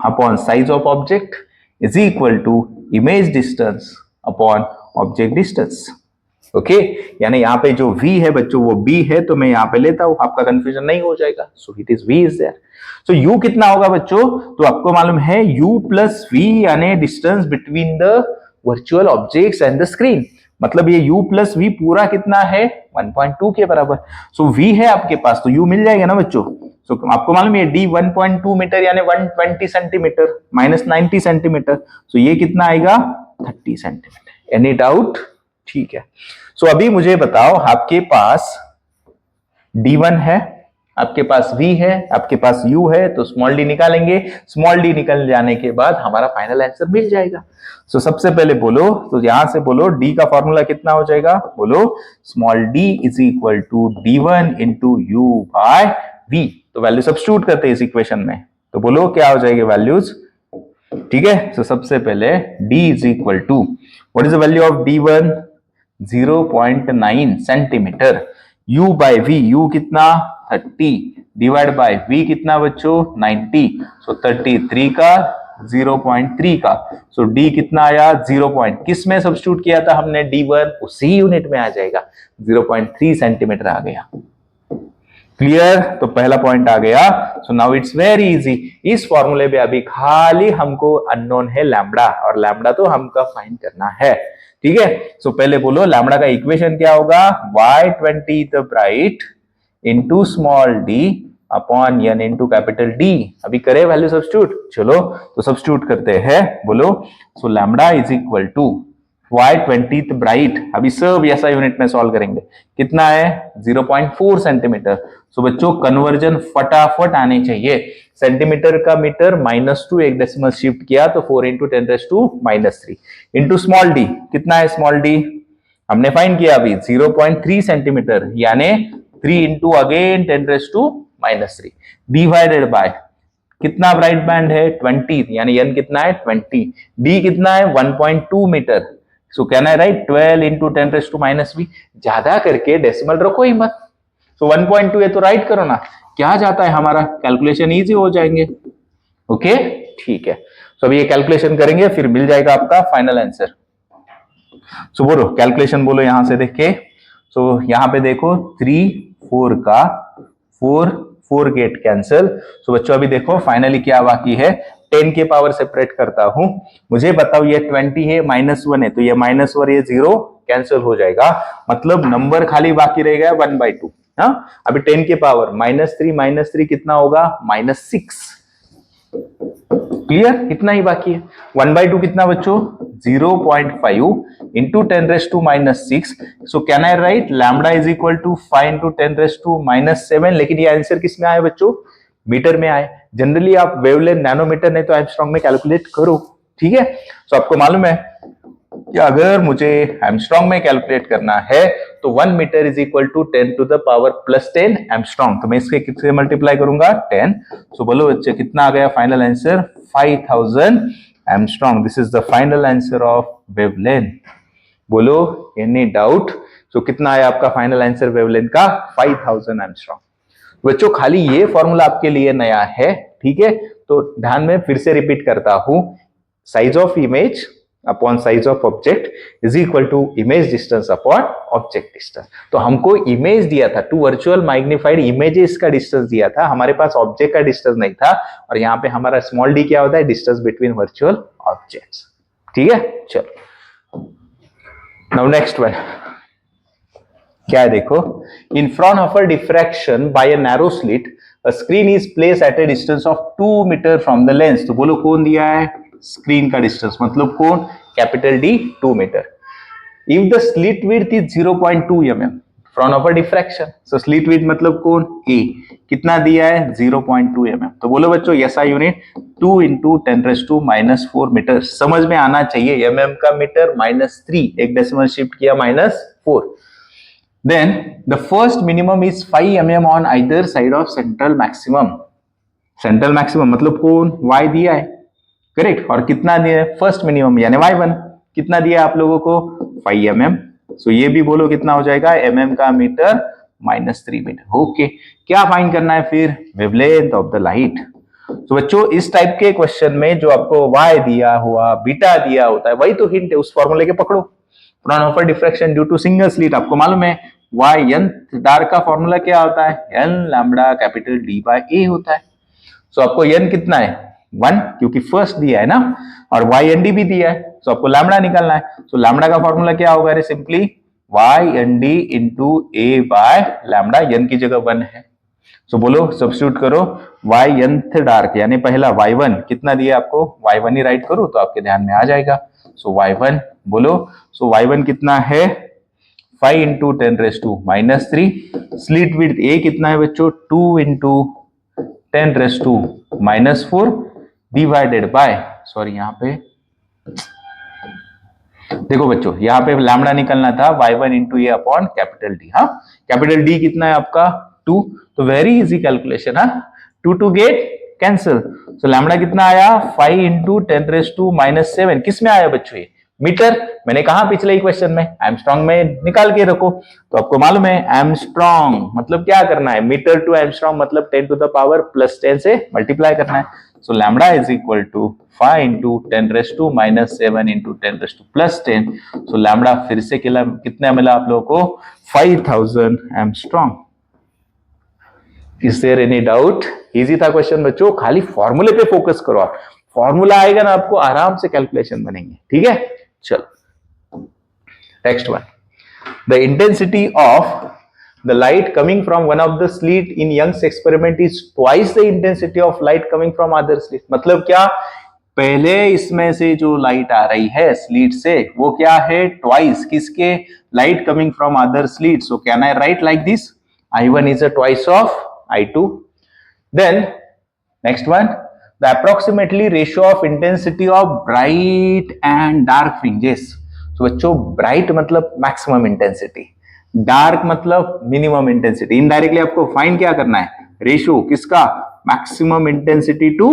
upon size of object is equal to image distance upon object distance, okay. यानी यहाँ पे जो v है बच्चों वो b है, तो मैं यहाँ पे लेता हूं, आपका कंफ्यूजन नहीं हो जाएगा। So it is v is there. So u कितना होगा बच्चों, तो आपको मालूम है u प्लस v यानी distance between the virtual objects and the screen, मतलब ये u प्लस v पूरा कितना है 1.2 के बराबर। सो v है आपके पास तो u मिल जाएगा ना बच्चों। सो आपको मालूम है d 1.2 मीटर यानी 120 सेंटीमीटर माइनस 90 सेंटीमीटर, सो ये कितना आएगा 30 सेंटीमीटर। एनी डाउट, ठीक है। सो अभी मुझे बताओ, आपके पास d1 है, आपके पास v है, आपके पास u है, तो स्मॉल d निकालेंगे, स्मॉल d निकल जाने के बाद हमारा फाइनल आंसर मिल जाएगा। सो सबसे पहले बोलो, तो यहां से बोलो d का फॉर्मूला कितना हो जाएगा, बोलो small d is equal to d1 into u by v। तो वैल्यू सब्स्टिट्यूट करते हैं इस इक्वेशन में, तो बोलो क्या हो जाएगी वैल्यूज, ठीक है। सो सबसे पहले d is equal to what is the value of d1 0.9 centimetre, u by v, u कितना 30 डिवाइड बाय v कितना बच्चों 90, सो 33 का 0.3 का, सो d कितना आया 0. किस में सब्स्टिट्यूट किया था हमने d1, उसी यूनिट में आ जाएगा, 0.3 सेंटीमीटर आ गया। क्लियर, तो पहला पॉइंट आ गया। So now it's very easy, इस फॉर्मूले पे अभी खाली हमको अननोन है लैम्बडा, और लैम्बडा तो हमको फाइंड करना है, ठीक है। सो पहले बोलो लैम्बडा का इक्वेशन क्या होगा, y20 the bright into small d upon n into capital D। अभी करे वैल्यू सब्स्टिट्यूट, चलो तो सब्स्टिट्यूट करते हैं, बोलो। So lambda is equal to y20 bright, अभी सब ऐसा यूनिट में सॉल्व करेंगे, कितना है 0.4 सेंटीमीटर। सो बच्चों कन्वर्जन फटाफट आने चाहिए, सेंटीमीटर का मीटर -2 एक डेसिमल शिफ्ट किया तो 4 इंटू 10⁻³ इंटू स्मॉल d, कितना है स्मॉल d हमने फाइंड किया अभी 0.3 सेंटीमीटर, यानी 3 इंटू अगेन 10⁻³ डिवाइडेड बाय कितना ब्राइट बैंड है 20, यानी n कितना है 20, d कितना है 1.2 metre. So can I write 12 into 10⁻⁻⁵, ज्यादा करके डेसिमल रखो ही मत। सो 1.2 है तो राइट करो ना, क्या जाता है हमारा, कैलकुलेशन इजी हो जाएंगे, ओके, ठीक है। सो अभी ये कैलकुलेशन करेंगे, फिर मिल जाएगा आपका फाइनल आंसर। सो बोलो कैलकुलेशन बोलो यहां से देख के। सो यहां पे देखो 3 4 का 4 गेट कैंसिल। सो बच्चों अभी देखो फाइनली क्या बाकी है, 10 के पावर सेपरेट करता हूं, मुझे बताओ ये 20 है, -1 है, तो ये -1 ये 0 कैंसिल हो जाएगा, मतलब नंबर खाली बाकी रहेगा 1/2। हाँ, अभी 10 के पावर -3 कितना होगा, -6। क्लियर, इतना ही बाकी है। 1/2 कितना बच्चों, 0.5 into 10⁻⁻6। So can I write lambda is equal to 5 into 10⁻⁻7। लेकिन ये आंसर किस में आया बच्चों, मीटर में आए। जनरली आप वेवलेंथ नैनोमीटर नहीं तो एंगस्ट्रॉम में कैलकुलेट करो, ठीक है। सो आपको मालूम है कि अगर मुझे एंगस्ट्रॉम में कैलकुलेट करना है तो 1 metre is equal to 10⁻+10 angstrom. तो मैं इसके किससे मल्टीप्लाई करूंगा, 10। सो बोलो बच्चे कितना आ गया final answer, 5000 angstrom. This is the final answer of wavelength. बोलो एनी डाउट। सो कितना आया आपका फाइनल आंसर वेवलेंथ का, 5000 एंगस्ट्रॉम। बच्चों खाली ये फॉर्मूला आपके लिए नया है, ठीक है, तो ध्यान में फिर से रिपीट करता हूं, size of image upon size of object is equal to image distance upon object distance. तो हमको इमेज दिया था, 2 वर्चुअल मैग्निफाइड इमेजेस का डिस्टेंस दिया था, हमारे पास ऑब्जेक्ट का डिस्टेंस नहीं था, और यहाँ पे हमारा स्मॉल डी क्या होता है, डिस्टेंस बिटवीन वर्चुअल ऑब्जेक्ट्स। ठीक है, चलो नाउ नेक्स्ट वन क्या है देखो, in front of a diffraction by a narrow slit a screen is place at a distance of 2 metre from the lens. तो बोलो कौन दिया है, स्क्रीन का डिस्टेंस, मतलब कौन, capital D 2 metre. If the slit width is 0.2 mm front of a diffraction, so slit width मतलब कौन, ए, कितना दिया है 0.2 mm। तो बोलो बच्चों ऐसा यूनिट 2 इंटू 10⁻⁻4 मीटर। समझ में आना चाहिए, mm का मीटर -3, एक डेसिमल शिफ्ट किया -4। Then the first minimum is 5 mm on either side of central maximum। Central maximum मतलब कौन, y दिया है, करेक्ट, और कितना दिया है, फर्स्ट मिनिमम यानी y1 कितना दिया आप लोगों को, 5 mm। सो ये भी बोलो कितना हो जाएगा, mm का मीटर -3 मीटर। ओके, क्या फाइंड करना है फिर, वेवलेंथ ऑफ द लाइट। तो बच्चों इस टाइप के क्वेश्चन में जो आपको y दिया हुआ, बीटा दिया होता है, वही तो हिंट है, उस फॉर्मूले के पकड़ो। Front of a diffraction due to single slit, आपको मालूम है वाई एन डार्क का फॉर्मूला क्या होता है, N lambda capital D by A होता है। सो आपको एन कितना है, 1, क्योंकि फर्स्ट दिया है ना, और वाई एन डी भी दिया है, सो आपको लैम्डा निकालना है। सो लैम्डा का फॉर्मूला क्या होगा, अरे simply y n D into a by lambda, n की जगह 1 है। सो बोलो सब्स्टिट्यूट करो, वाई एनथ डार्क यानी पहला y1 कितना दिया आपको, y1 ही राइट करो तो आपके ध्यान में आ जाएगा। सो y1 बोलो, सो y1 कितना है 5 इंटू 10⁻⁻3। स्लिट विड्थ ए कितना है बच्चों, 2 इंटू 10⁻⁻4 डिवाइडेड बाय, सॉरी यहाँ पे देखो बच्चों, यहाँ पे लैम्डा निकलना था y1 इंटू ए अपॉन कैपिटल डी। हाँ, कैपिटल डी कितना है आपका 2, तो वेरी इजी कैलकुलेशन। हाँ, 2 two get cancel, so lambda कितना आया 5 इंटू 10⁻⁻7। किस में आया बच्चों, ये मीटर। मैंने कहा पिछले ही क्वेश्चन में एमस्ट्रॉन्ग में निकाल के रखो, तो आपको मालूम है एमस्ट्रॉन्ग मतलब क्या करना है, मीटर टू एमस्ट्रॉन्ग मतलब 10⁻+10 से मल्टीप्लाई करना है। So lambda is equal to 5 into 10⁻⁻7 into 10⁻+10। So lambda फिर से कितना मिला आप लोगों को, 5000 angstrom. Is there any doubt, easy था क्वेश्चन बच्चों, खाली फॉर्मूले पे फोकस करो आप, फॉर्मूला आएगा ना आपको आराम से कैलकुलेशन बनेंगे। ठीक है, चलो next one, the intensity of the light coming from one of the slit in Young's experiment is twice the intensity of light coming from other slit। मतलब क्या, पहले इसमें से जो लाइट आ रही है स्लीट से वो क्या है, ट्वाइस किसके, light coming from other slit. So can I right like this, I1 is a twice of I2। then next one, the approximately ratio of intensity of bright and dark fringes। so बच्चों bright मतलब maximum intensity, dark मतलब minimum intensity. Indirectly आपको find क्या करना है, ratio किसका, maximum intensity to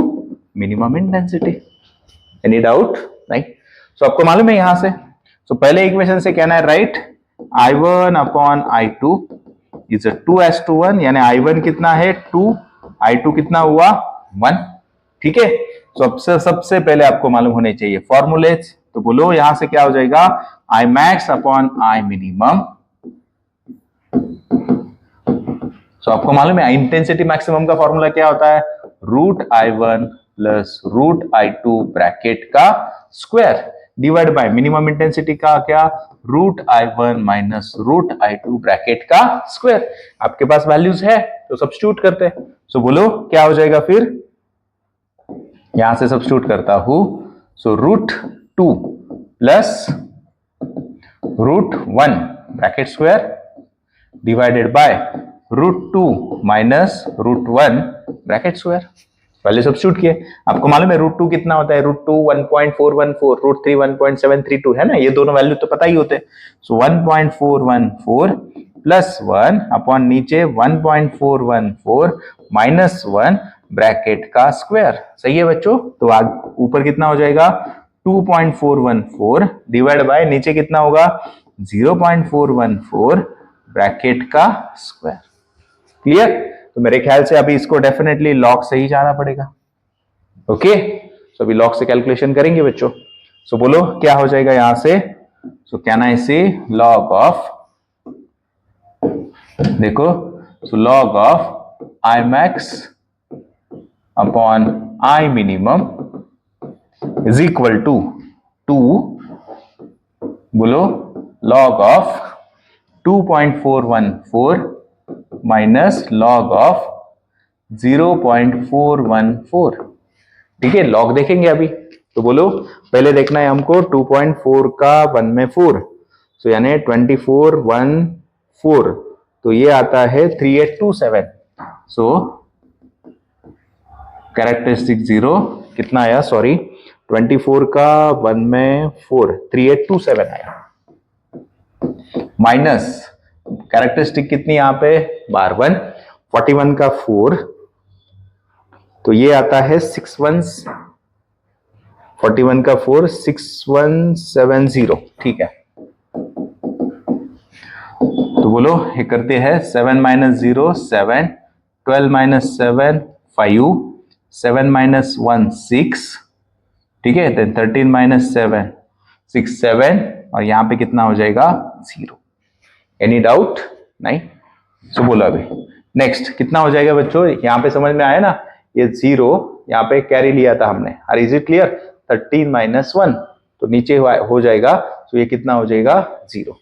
minimum intensity. Any doubt नहीं, so आपको मालूम है यहां से, सो पहले इक्वेशन से कहना है right I1 upon I2 is 2:1, यानी I1 कितना है 2, I2 कितना हुआ 1। ठीक है, तो सबसे पहले आपको मालूम होने चाहिए फॉर्मूलेज, तो बोलो यहां से क्या हो जाएगा, I max upon I minimum। तो आपको मालूम है इंटेंसिटी मैक्सिमम का फॉर्मूला क्या होता है, √I1 प्लस √I2 ब्रैकेट का square divide by minimum intensity का क्या √I1 माइनस √I2 ब्रैकेट का स्क्वायर। आपके पास वैल्यूज है तो सब्स्टिट्यूट करते हैं। सो बोलो क्या हो जाएगा फिर, यहां से सब्स्टिट्यूट करता हूं। सो √2 plus √1 bracket square divided by √2 minus √1 bracket square. पहले सब्स्टिट्यूट किए, आपको मालूम है √2 कितना होता है, √2 1.414, √3 1.732 है ना, ये दोनों वैल्यू तो पता ही होते हैं। सो 1.414 प्लस 1 अपॉन नीचे 1.414 माइनस 1 ब्रैकेट का स्क्वायर। सही है बच्चों, तो ऊपर कितना हो जाएगा 2.414 डिवाइड बाय नीचे कितना होगा 0.414 ब्रैकेट का स्क्वायर। क्लियर, तो मेरे ख्याल से अभी इसको डेफिनेटली लॉग से ही जाना पड़ेगा। ओके, सो अभी लॉग से कैलकुलेशन करेंगे बच्चों। सो बोलो क्या हो जाएगा यहां से, सो कैन आई से लॉग ऑफ, देखो so log of I max upon I minimum is equal to बोलो log of 2.414 minus log of 0.414। ठीक है, लॉग देखेंगे अभी, तो बोलो पहले देखना है हमको 2.4 का 1 में 4, सो यानी 24 1 4, तो ये आता है 3827। सो कैरेक्टरिस्टिक 0 कितना आया, सॉरी 24 का 1 में 4 3827 आया, माइनस कैरेक्टरिस्टिक कितनी यहां पे बार 1 41 का 4, तो ये आता है 41 का 4 6170। ठीक है, तो बोलो ये करते हैं 7 माइनस 0 7, 12 माइनस 7 5, 7 माइनस 1 6, ठीक है, देन 13 माइनस 7 6 7, और यहां पे कितना हो जाएगा 0। एनी डाउट नहीं, सो बोलो अभी नेक्स्ट कितना हो जाएगा बच्चों, यहां पे समझ में आया ना, ये 0 यहाँ पे कैरी लिया था हमने, और इज इट क्लियर 13 माइनस 1, तो नीचे हो जाएगा, तो ये कितना हो जाएगा 0।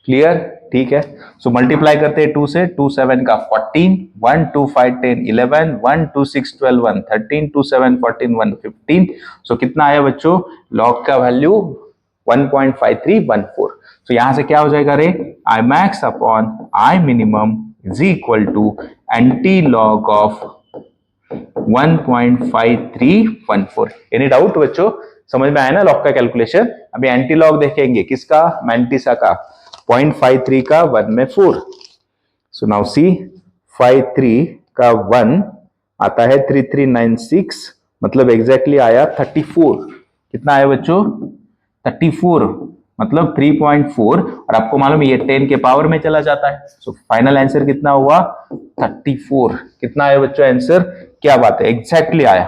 क्लियर, ठीक है, सो मल्टीप्लाई करते हैं 2 से, 2 7 का 14, 1 2 5 10 11, 1 2 6 12 1 13, 2 7 14 1 15, सो कितना आया बच्चों, लॉग का वैल्यू 1.5314। सो यहां से क्या हो जाएगा रे, I max upon I minimum is equal to anti log of 1.5314। Any doubt बच्चों, समझ में आया ना लॉग का कैलकुलेशन। अभी एंटी लॉग देखेंगे किसका, मैंटिसा का, 0.53 का 1 में 4। सो नाउ सी 53 का 1 आता है 3396, मतलब एग्जैक्टली आया 34। कितना आया बच्चों 34, मतलब 3.4, और आपको मालूम है ये 10 के पावर में चला जाता है। सो फाइनल आंसर कितना हुआ 34। कितना आया बच्चों आंसर, क्या बात है, एग्जैक्टली आया।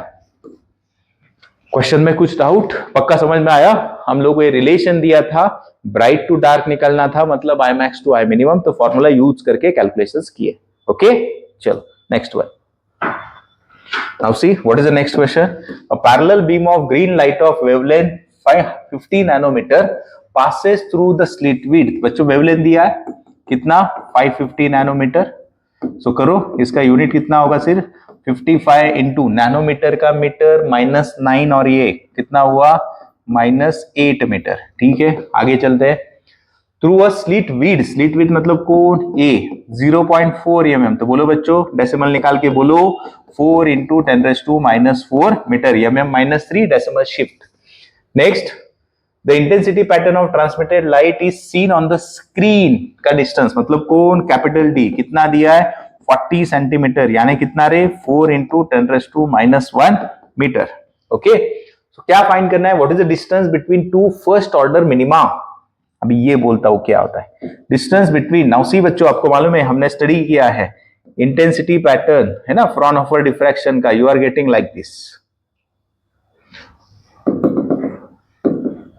क्वेश्चन में कुछ डाउट, पक्का समझ में आया। हम लोग को ये रिलेशन दिया था, ब्राइट टू डार्क निकलना था, मतलब I max to I minimum, तो फॉर्मूला यूज करके कैलकुलेशंस किए। ओके, चलो next one. Now see what is the next question. A parallel beam of green light of wavelength 550 nanometer passes through the slit width. बच्चों wavelength दिया है कितना 550 nanometre. सो करो इसका यूनिट कितना होगा, सिर्फ 55 इंटू नैनोमीटर का मीटर -9, और ये कितना हुआ -8 मीटर। ठीक है, आगे चलते हैं। Through a slit width, slit width मतलब कोण ए 0.4 mm, तो बोलो बच्चों डेसिमल निकाल के बोलो 4 into 10⁻⁻⁴ metre, mm -3 decimal shift. Next, the intensity pattern of transmitted light is seen on the screen का डिस्टेंस, मतलब कोण कैपिटल डी कितना दिया है 40 सेंटीमीटर, यानी कितना रे 4 इंटू 10⁻⁻1 मीटर। ओके, सो क्या फाइंड करना है, what is the distance between to first order minima. अभी ये बोलता हूं क्या होता है डिस्टेंस बिटवीन। नाउ सी बच्चों, आपको मालूम है हमने स्टडी किया है इंटेंसिटी पैटर्न है ना फ्रॉनहोफर डिफ्रैक्शन का, you are getting like this.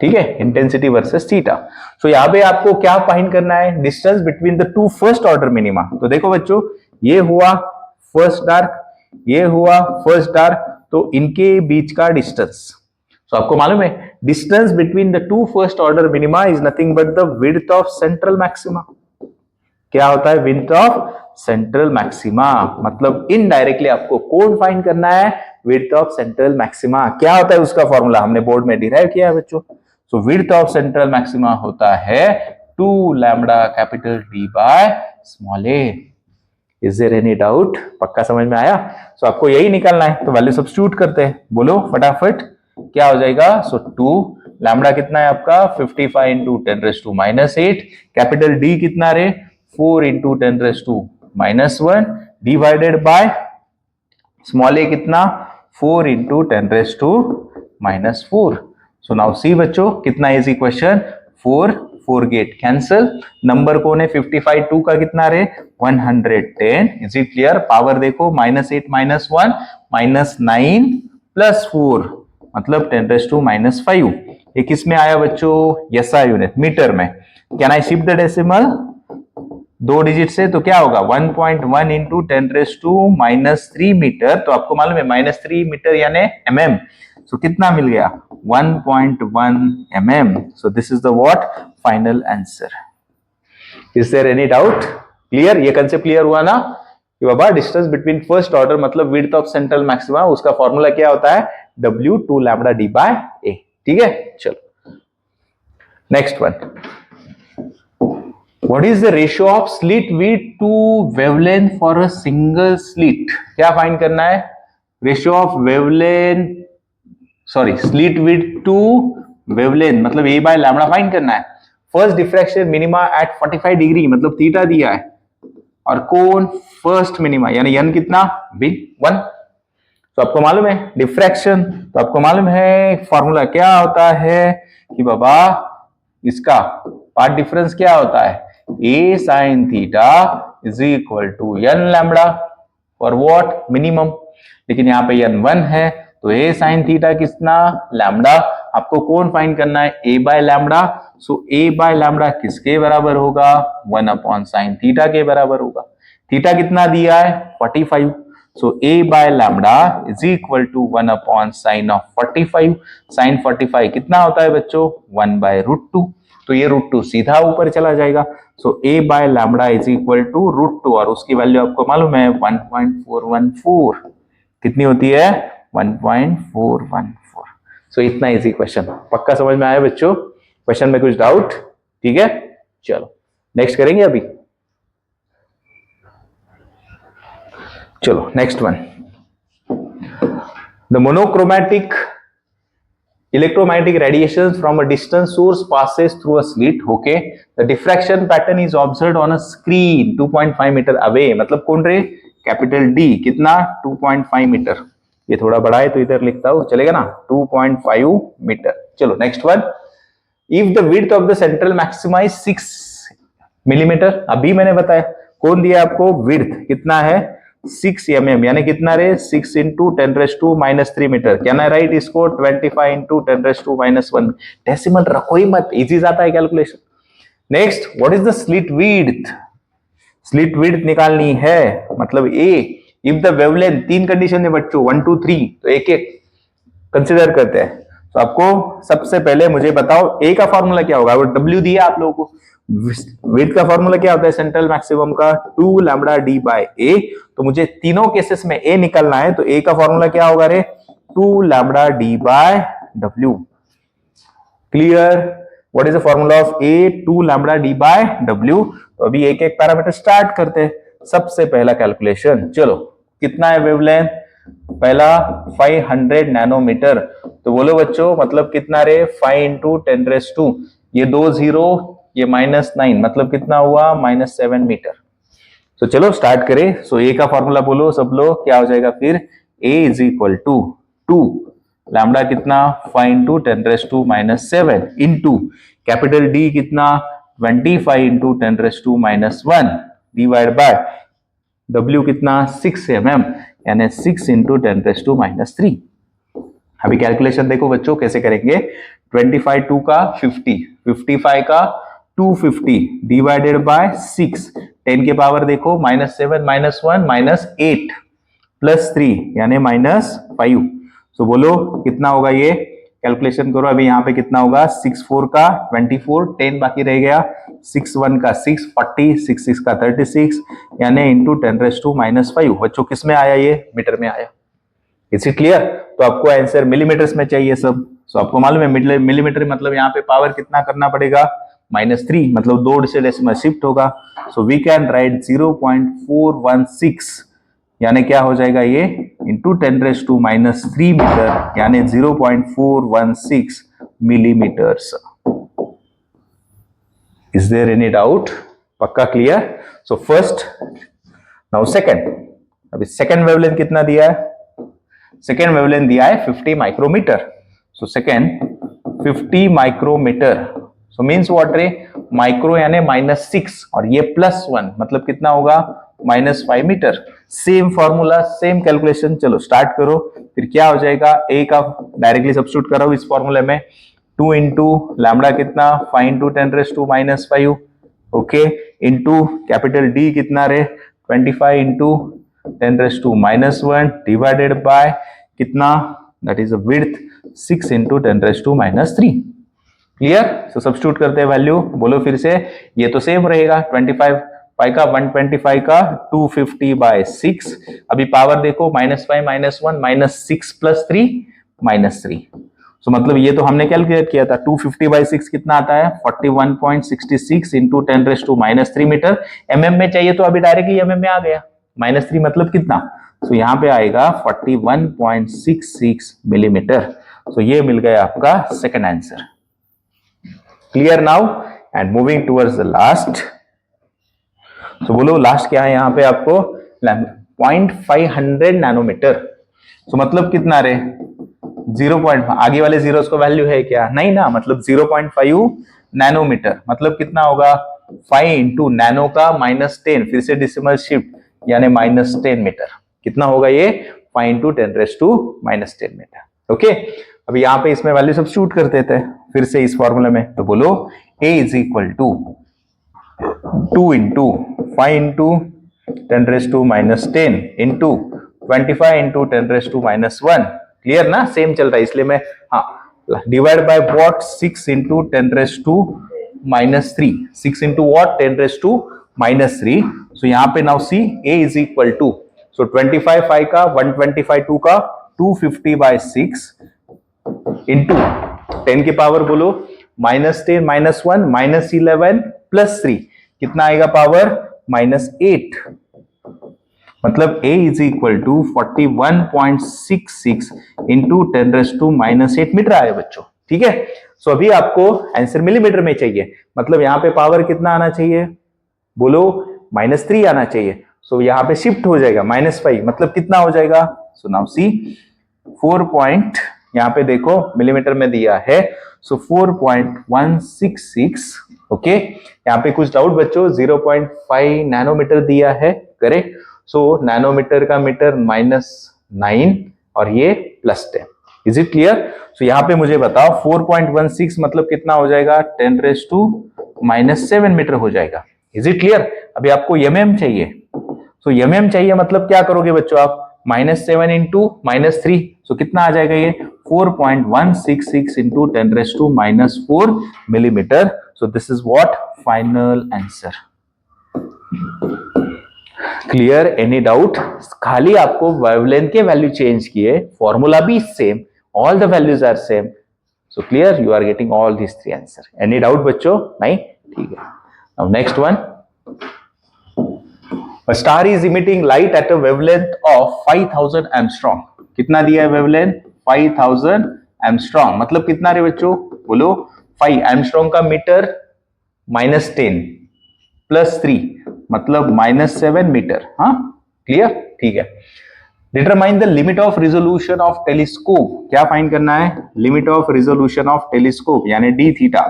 ठीक है, इंटेंसिटी वर्सेस थीटा। सो यहां पे आपको क्या फाइंड करना है, distance between the two first order minima. तो देखो बच्चों, ये हुआ फर्स्ट डार्क, ये हुआ फर्स्ट डार्क, तो इनके बीच का डिस्टेंस, तो आपको मालूम है distance between the two first order minima is nothing but the width of central maxima. क्या होता है विड्थ ऑफ सेंट्रल मैक्सिमा, मतलब इनडायरेक्टली आपको कौन फाइंड करना है, विड्थ ऑफ सेंट्रल मैक्सिमा। क्या होता है उसका फॉर्मूला हमने बोर्ड में डिराइव किया है बच्चों। So width of central maxima होता है 2 lambda capital D by small a. Is there any doubt? पक्का समझ में आया? सो आपको यही निकालना है, तो वैल्यू सब्स्टिट्यूट करते हैं, बोलो फटाफट क्या हो जाएगा। सो 2 लैम्डा कितना है आपका 55 इंटू 10⁻⁻8, कैपिटल डी कितना रे 4 इंटू 10⁻⁻1 डिवाइडेड बाय स्मॉल ए कितना 4 इंटू 10⁻⁻4। सो नाउ सी बच्चों कितना easy question, 4 get cancel, number कौन है 55, 2 का कितना रे 110। Is it clear? पावर देखो -8 -1 -9 +4 मतलब 10⁻⁻5। ये किस में आया बच्चों, एसआई यूनिट मीटर में। Can I shift the decimal 2 digit से, तो क्या होगा 1.1 इंटू 10⁻³ मीटर। तो आपको मालूम है -3 मीटर यानी mm, सो कितना मिल गया 1.1 mm। So this is the what final answer. Is there any doubt? Clear? ये कंसेप्ट क्लियर हुआ ना कि बाबा डिस्टेंस बिटवीन फर्स्ट ऑर्डर मतलब विड्थ ऑफ सेंट्रल मैक्सिमा, उसका फॉर्मूला क्या होता है W 2 lambda D by a. ठीक है, चलो next one. What is the ratio of slit width to wavelength for a single slit? क्या फाइंड करना है, ratio of wavelength slit width to wavelength मतलब ए बाय लैम्डा फाइंड करना है। First diffraction minima at 45 degree मतलब theta दिया है, और कौन फर्स्ट मिनिमा यानी n कितना बिग 1। तो आपको मालूम है डिफ्रैक्शन, तो आपको मालूम है फॉर्मूला क्या होता है कि बाबा इसका पार्ट डिफरेंस क्या होता है, a sin theta is equal to n lambda for what minimum. लेकिन यहाँ पे n 1 है तो a sin थीटा कितना लैम्डा, आपको कौन फाइंड करना है a बाय लैम्डा। सो a बाय लैम्डा किसके बराबर होगा 1 अपॉन sin थीटा के बराबर होगा। थीटा कितना दिया है 45, सो a by lambda is equal to 1 upon sine of 45। Sine 45 कितना होता है बच्चों 1/√2, तो ये √2 सीधा ऊपर चला जाएगा। So a by lambda is equal to √2 और उसकी वैल्यू आपको मालूम है 1.414 कितनी होती है 1.414। सो इतना इजी क्वेश्चन, पक्का समझ में आया बच्चों? क्वेश्चन में कुछ डाउट? ठीक है, चलो नेक्स्ट करेंगे अभी। चलो next one, the monochromatic electromagnetic radiations from a distant source passes through a slit. Okay, the diffraction pattern is observed on a screen 2.5 metre away, मतलब कौन रे कैपिटल D कितना 2.5 मीटर। ये थोड़ा बड़ा है तो इधर लिखता हूं, चलेगा ना 2.5 मीटर। चलो next one, if the width of the central maxima is 6 millimetre, अभी मैंने बताया कौन दिया आपको विड्थ कितना है 6 mm यानी कितना रे 6 इंटू 10⁻³ मीटर। क्या ना राइट इसको 25 इंटू 10⁻⁻1। डेसिमल रखो ही मत, इजी जाता है calculation. Next, what is the slit width? Slit width निकालनी है मतलब ए इफ द वेवलेंथ, तीन कंडीशन है बच्चों 1 2 3, तो एक एक कंसिडर करते हैं। तो आपको सबसे पहले मुझे बताओ ए का फॉर्मूला क्या होगा, वो डब्ल्यू दिया आप लोगों को। विड्थ का फॉर्मूला क्या होता है सेंट्रल मैक्सिमम का 2 लैम्डा डी बाय ए। तो मुझे तीनों केसेस में ए निकालना है, तो ए का फॉर्मूला क्या होगा रे 2 lambda D by W. Clear? What is the formula of A 2 lambda D by W. तो अभी एक एक पैरामीटर स्टार्ट करते हैं। सबसे पहला कैलकुलेशन, चलो कितना है वेवलेंथ, पहला 500 नैनोमीटर, तो बोलो बच्चों मतलब कितना रे 5 इंटू 10⁻², ये 2 0 ये -9 मतलब कितना हुआ -7 मीटर। तो चलो स्टार्ट करें। सो ए का फॉर्मूला बोलो सब लोग, क्या हो जाएगा फिर ए इज इक्वल टू 2 लैम्डा कितना 5 इंटू 10⁻⁻7 इंटू कैपिटल डी कितना 25 इंटू 10⁻⁻1 डिवाइड बाय W कितना 6 mm यानी 6 इंटू 10⁻⁻3। अभी कैलकुलेशन देखो बच्चों कैसे करेंगे, 25 2 का 50, 55 का 250 डिवाइडेड बाय 6, 10 के पावर देखो -7 -1 -8 +3 यानी -5, सो बोलो कितना होगा ये, कैलकुलेशन करो। अभी यहाँ पे कितना होगा, 6 4 का 24, 10 बाकी रह गया, 6 1 का 6 40, 6 6 का 36, यानी इंटू 10⁻⁻5। बच्चों किस में आया, ये मीटर में आया। Is it clear? तो आपको आंसर मिलीमीटर्स में चाहिए सब। सो आपको मालूम है मिलीमीटर मतलब यहाँ पे पावर कितना करना पड़ेगा, -3, मतलब 2 से डेसिमल शिफ्ट होगा। सो वी कैन राइट 0.416, यानी क्या हो जाएगा ये, इंटू 10⁻³ मीटर, यानी 0.416 millimetres. Is there any doubt? पक्का clear? So first, now second. अभी सेकंड वेवलेंथ कितना दिया है, सेकेंड वेवलेंथ दिया है 50 micrometre. So second 50 micrometre, so means what रे, माइक्रो यानी -6 और ये +1, मतलब कितना होगा, -5 metre. Same formula, same calculation. चलो स्टार्ट करो। फिर क्या हो जाएगा, ए का डायरेक्टली सब्स्टिट्यूट करो इस फॉर्मूले में, 2 इंटू लैम्बडा कितना, 5 into 10⁻⁻5, okay, into capital D कितना रे, 25 इंटू 10⁻⁻1 डिवाइडेड बाय कितना, that is a width 6 into 10⁻⁻3। Clear? So substitute करते हैं वैल्यू, बोलो फिर से, ये तो सेम रहेगा, 25 5 का 125 का 250/6। अभी पावर देखो, -5 -1 -6 + 3 -3। सो मतलब ये तो हमने कैलकुलेट किया था, 250/6 कितना आता है, 41.66 इंटू 10⁻³ मीटर। mm में चाहिए तो अभी डायरेक्टली mm में आ गया, -3 मतलब कितना, सो यहाँ पे आएगा 41.66 मिलीमीटर। सो ये मिल गया आपका second answer. Clear now? And moving towards the last. So बोलो लास्ट क्या है यहाँ पे आपको, 0.500 नैनोमीटर। सो मतलब कितना रे, 0. आगे वाले जीरोस को वैल्यू है क्या, नहीं ना, मतलब 0.5 नैनोमीटर मतलब कितना होगा, 5 इंटू नैनो का -10, फिर से डिसिमल शिफ्ट, यानी -10 मीटर। कितना होगा ये, 5 इंटू 10⁻⁻10 मीटर। ओके, अभी यहाँ पे इसमें वैल्यू सब्स्टिट्यूट कर देते हैं फिर से इस फॉर्मूले में। तो बोलो A is equal to 2 into 5 into 10⁻10 into 25 into 10⁻1। Clear ना, सेम चल रहा है इसलिए मैं, हाँ, divide by what, 6 into 10⁻⁻3, 6 into what, 10⁻⁻3। So यहाँ पे now see A is equal to, so 25 5 का 125 2 का 250/6 इंटू 10 की पावर बोलो, -10 -1 -11 +3, कितना आएगा पावर, -8। मतलब A is equal to 41.66 into 10⁻⁻8 metre आया बच्चों। ठीक है, सो अभी आपको आंसर मिलीमीटर में चाहिए, मतलब यहाँ पे पावर कितना आना चाहिए, बोलो -3 आना चाहिए। सो यहाँ पे शिफ्ट हो जाएगा -5, मतलब कितना हो जाएगा, सो नाउ सी 4. यहाँ पे देखो मिलीमीटर में दिया है, सो 4.166। ओके, यहाँ पे कुछ डाउट बच्चों, 0.5 नैनोमीटर दिया है, करेक्ट। सो नैनोमीटर का मीटर -9 और ये +10। Is it clear? सो यहाँ पे मुझे बताओ 4.16 मतलब कितना हो जाएगा, 10⁻⁻7 मीटर हो जाएगा। Is it clear? अभी आपको mm चाहिए, सो mm चाहिए मतलब क्या करोगे बच्चों आप, -7 इंटू -3, सो कितना आ जाएगा ये, 4.166 into 10⁻⁻4 millimetre. So this is what final answer. Clear? Any doubt? खाली आपको वेवलेंथ के वैल्यू चेंज किए, फॉर्मूला भी same, all the values are same. So clear, you are getting all these 3 answer. Any doubt बच्चों? नहीं? ठीक है। Now next one, a star is emitting light at a wavelength of 5000 angstrom। कितना दिया है wavelength, 5000 angstrom, मतलब कितना रे बच्चों, बोलो 5 एंगस्ट्रॉम का मीटर, -10 +3 मतलब -7 मीटर। हाँ, क्लियर? ठीक है। Determine the limit of resolution of telescope. क्या फाइंड करना है, limit of resolution of telescope यानी D theta.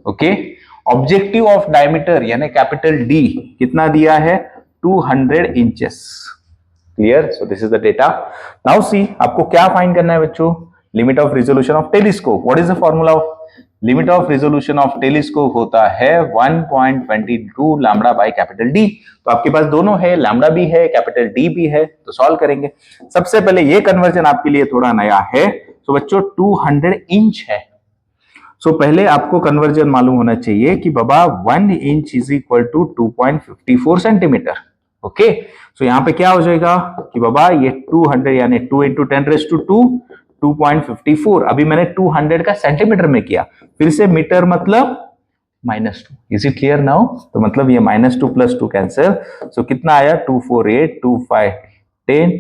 Okay, objective of diameter यानी कैपिटल डी कितना दिया है, 200 inches. Clear? So this is the data. Now see आपको क्या फाइंड करना है बच्चों, limit of resolution of telescope. What is the formula of limit of resolution of telescope होता है 1.22 लैम्बडा बाय कैपिटल डी। तो आपके पास दोनों है, लैम्बडा भी है, कैपिटल डी भी है, तो सॉल्व करेंगे। सबसे पहले ये कन्वर्जन आपके लिए थोड़ा नया है, तो बच्चों 200 इंच है। सो पहले आपको कन्वर्जन मालूम होना चाहिए कि बाबा 1 inch is equal to 2.54 centimetre. Okay, so यहाँ पे क्या हो जाएगा कि बाबा ये 200 यानी 2 इंटू 10⁻², 2.54। अभी मैंने 200 का सेंटीमीटर में किया, फिर से मीटर मतलब -2। Is it clear now? तो मतलब ये -2 + 2 कैंसिल, सो कितना आया 2 4 8 2 5 10,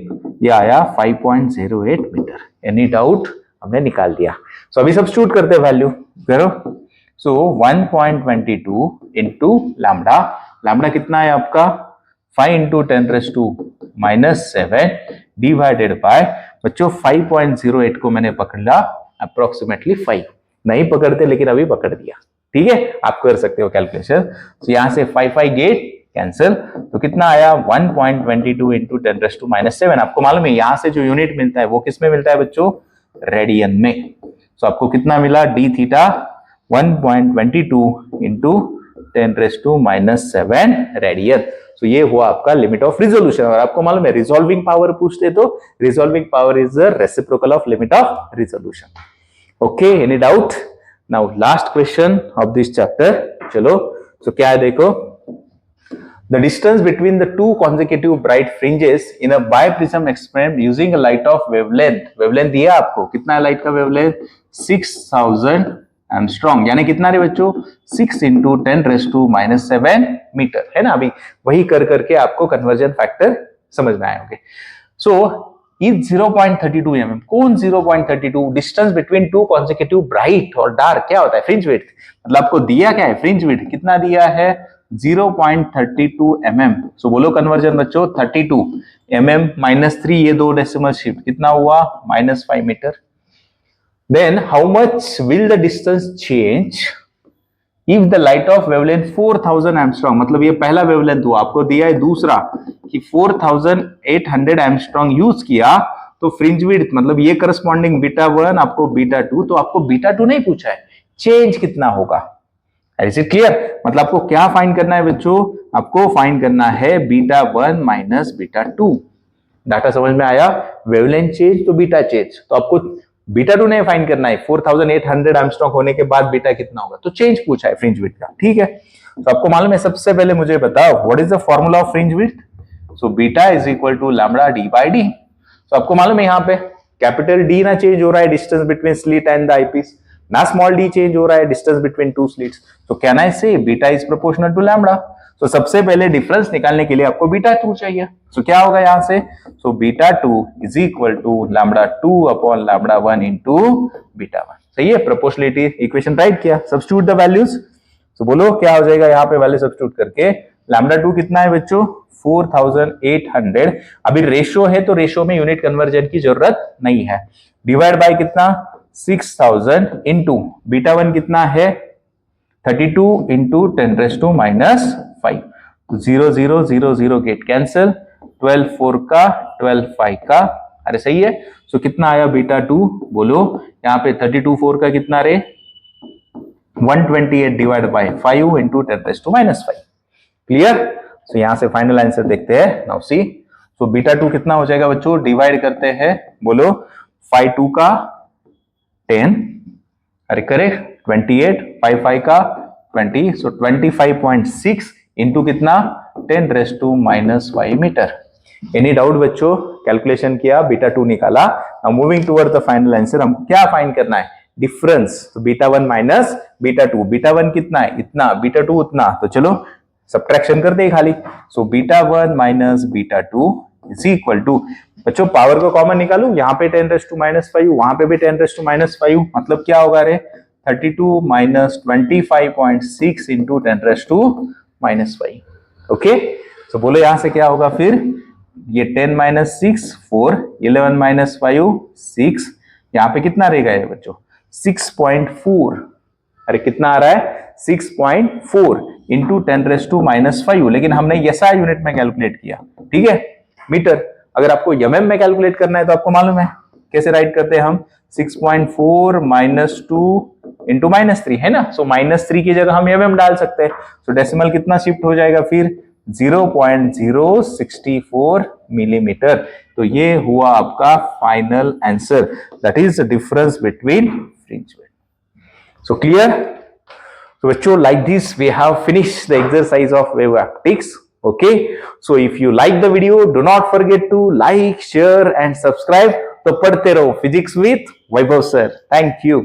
ये आया 5.08 मीटर। Any doubt? हमने निकाल दिया। सो अभी सब्स्टिट्यूट करते हैं वैल्यू करो। सो 1.22 इंटू लैम्बडा, लैम्बडा कितना है आपका 5 इंटू 10⁻⁻7 डिवाइडेड बाय, बच्चों 5.08 को मैंने पकड़ा अप्रोक्सीमेटली 5, नहीं पकड़ते लेकिन अभी पकड़ दिया। ठीक है, आप कर सकते हो कैलकुलेशन। तो यहां से 5 गेट कैंसिल, तो कितना आया 1.22 इंटू 10⁻⁻7। आपको मालूम है यहां से जो यूनिट मिलता है वो किस में मिलता है बच्चों? रेडियन में। तो आपको कितना मिला डी थीटा 1.22 इंटू 10⁻⁻7 रेडियन। तो ये हुआ आपका लिमिट ऑफ रिजोल्यूशन। और आपको मालूम है रिजॉल्विंग पावर पूछते तो resolving power is the reciprocal of limit of resolution. Okay, any doubt? Now last question of this chapter. चलो, तो क्या है देखो, the distance between the two consecutive bright fringes in a biprism experiment using a light of wavelength दिया आपको, कितना है light का वेवलेंथ? 6000 एंगस्ट्रॉम, यानी कितना रे बच्चों 6 इंटू 10⁻⁻7 मीटर, है ना। अभी वही कर करके आपको कन्वर्जन फैक्टर समझ में आए होंगे। सो इज 0.32 mm, कौन 0.32? Distance between to consecutive bright और डार्क क्या होता है? Fringe width. मतलब आपको दिया क्या है? फ्रिंज विड्थ कितना दिया है? 0.32 mm। सो बोलो कन्वर्जन बच्चों 32 mm -3, ये दो डेसिमल शिफ्ट कितना हुआ? -5 metre. Then how much will the distance change if the light of wavelength 4000 angstrom, मतलब ये पहला वेवलेंथ हुआ, आपको दिया है दूसरा कि 4800 एंगस्ट्रॉम यूज किया, तो फ्रिंज विड्थ मतलब ये करस्पॉन्डिंग β1 आपको β2, तो आपको β2 नहीं पूछा है, चेंज कितना होगा। Is it clear? मतलब आपको क्या फाइंड करना है बच्चों? आपको फाइंड करना है β1 माइनस β2। डाटा समझ में आया? वेवलेंथ चेंज तो बीटा चेंज, तो आपको β2 नहीं फाइंड करना है। 4800 एंगस्ट्रॉम होने के बाद बीटा कितना होगा, तो चेंज पूछा है फ्रिंज विड्थ का। ठीक है, तो आपको मालूम है, सबसे पहले मुझे बताओ what is the formula of fringe width? So beta is equal to lambda D by d. तो आपको मालूम है यहाँ पे कैपिटल डी ना चेंज हो रहा है distance between slit and the eyepiece, ना स्मॉल डी चेंज हो रहा है डिस्टेंस बिटवीन टू स्लिट्स, तो can I say beta is proportional to lambda. तो सबसे पहले डिफरेंस निकालने के लिए आपको β2 चाहिए, तो क्या होगा यहां से? So β2 is equal to λ2 upon λ1 into β1। सही है, प्रोपोर्शनलिटी इक्वेशन राइट किया, सब्स्टिट्यूट द वैल्यूज। तो बोलो क्या हो जाएगा यहाँ पे वैल्यू सब्स्टिट्यूट करके? λ2 कितना है बच्चों? 4800। अभी रेशियो है तो रेशियो में यूनिट कन्वर्जन की जरूरत नहीं है। डिवाइड बाय कितना? 6000 इंटू β1 कितना है? 32 इंटू 10⁻⁻5, 0 0 0 0 गेट कैंसिल, 12 4 का 12 5 का, अरे सही है। सो कितना आया β2? बोलो यहाँ पे 32 4 का कितना रे? 128 डिवाइड बाय 5 इंटू 10⁻⁻5। क्लियर? सो यहां से फाइनल आंसर देखते हैं। नाउ सी, सो β2 कितना हो जाएगा बच्चों? डिवाइड करते हैं, बोलो 5 2 का 10, अरे करेक्ट 28, 5 5 का 20, सो 25.6 इंटू कितना? 10⁻⁻5 मीटर। एनी डाउट बच्चों? कैलकुलेशन किया, β2 निकाला। Now moving toward the final answer, हमको क्या फाइंड करना है? डिफरेंस। तो β1 माइनस β2, β1 कितना है? इतना, β2 उतना, तो चलो सब्ट्रैक्शन करते हैं खाली। सो β1 माइनस β2 इज इक्वल टू, बच्चों पावर को कॉमन निकालू, यहाँ पे 10⁻⁻5, वहां पे भी 10⁻⁻5, मतलब क्या होगा रे? 32 माइनस 25.6 इंटू 10⁻⁻5। ओके, तो बोलो यहां से क्या होगा फिर? ये 10 माइनस 6 4, 11 माइनस 5 6, यहाँ पे कितना रहेगा ये बच्चों? 6.4। अरे कितना आ रहा है? 6.4 इंटू 10⁻⁻5, लेकिन हमने SI यूनिट में कैलकुलेट किया, ठीक है, मीटर। अगर आपको mm में कैलकुलेट करना है तो आपको मालूम है कैसे राइट करते हैं हम? 6.4 -2 इंटू -3 है ना। सो -3 की जगह हम mm डाल सकते हैं। सो डेसिमल कितना शिफ्ट हो जाएगा फिर 0.064 मिलीमीटर। तो ये हुआ आपका final answer, that is the difference between fringe width. So clear? So बच्चों, like this we have finished the exercise of wave optics. Okay, so if you like the video, do not forget to like, share and subscribe. तो पढ़ते रहो physics with Vaibhav sir. Thank you.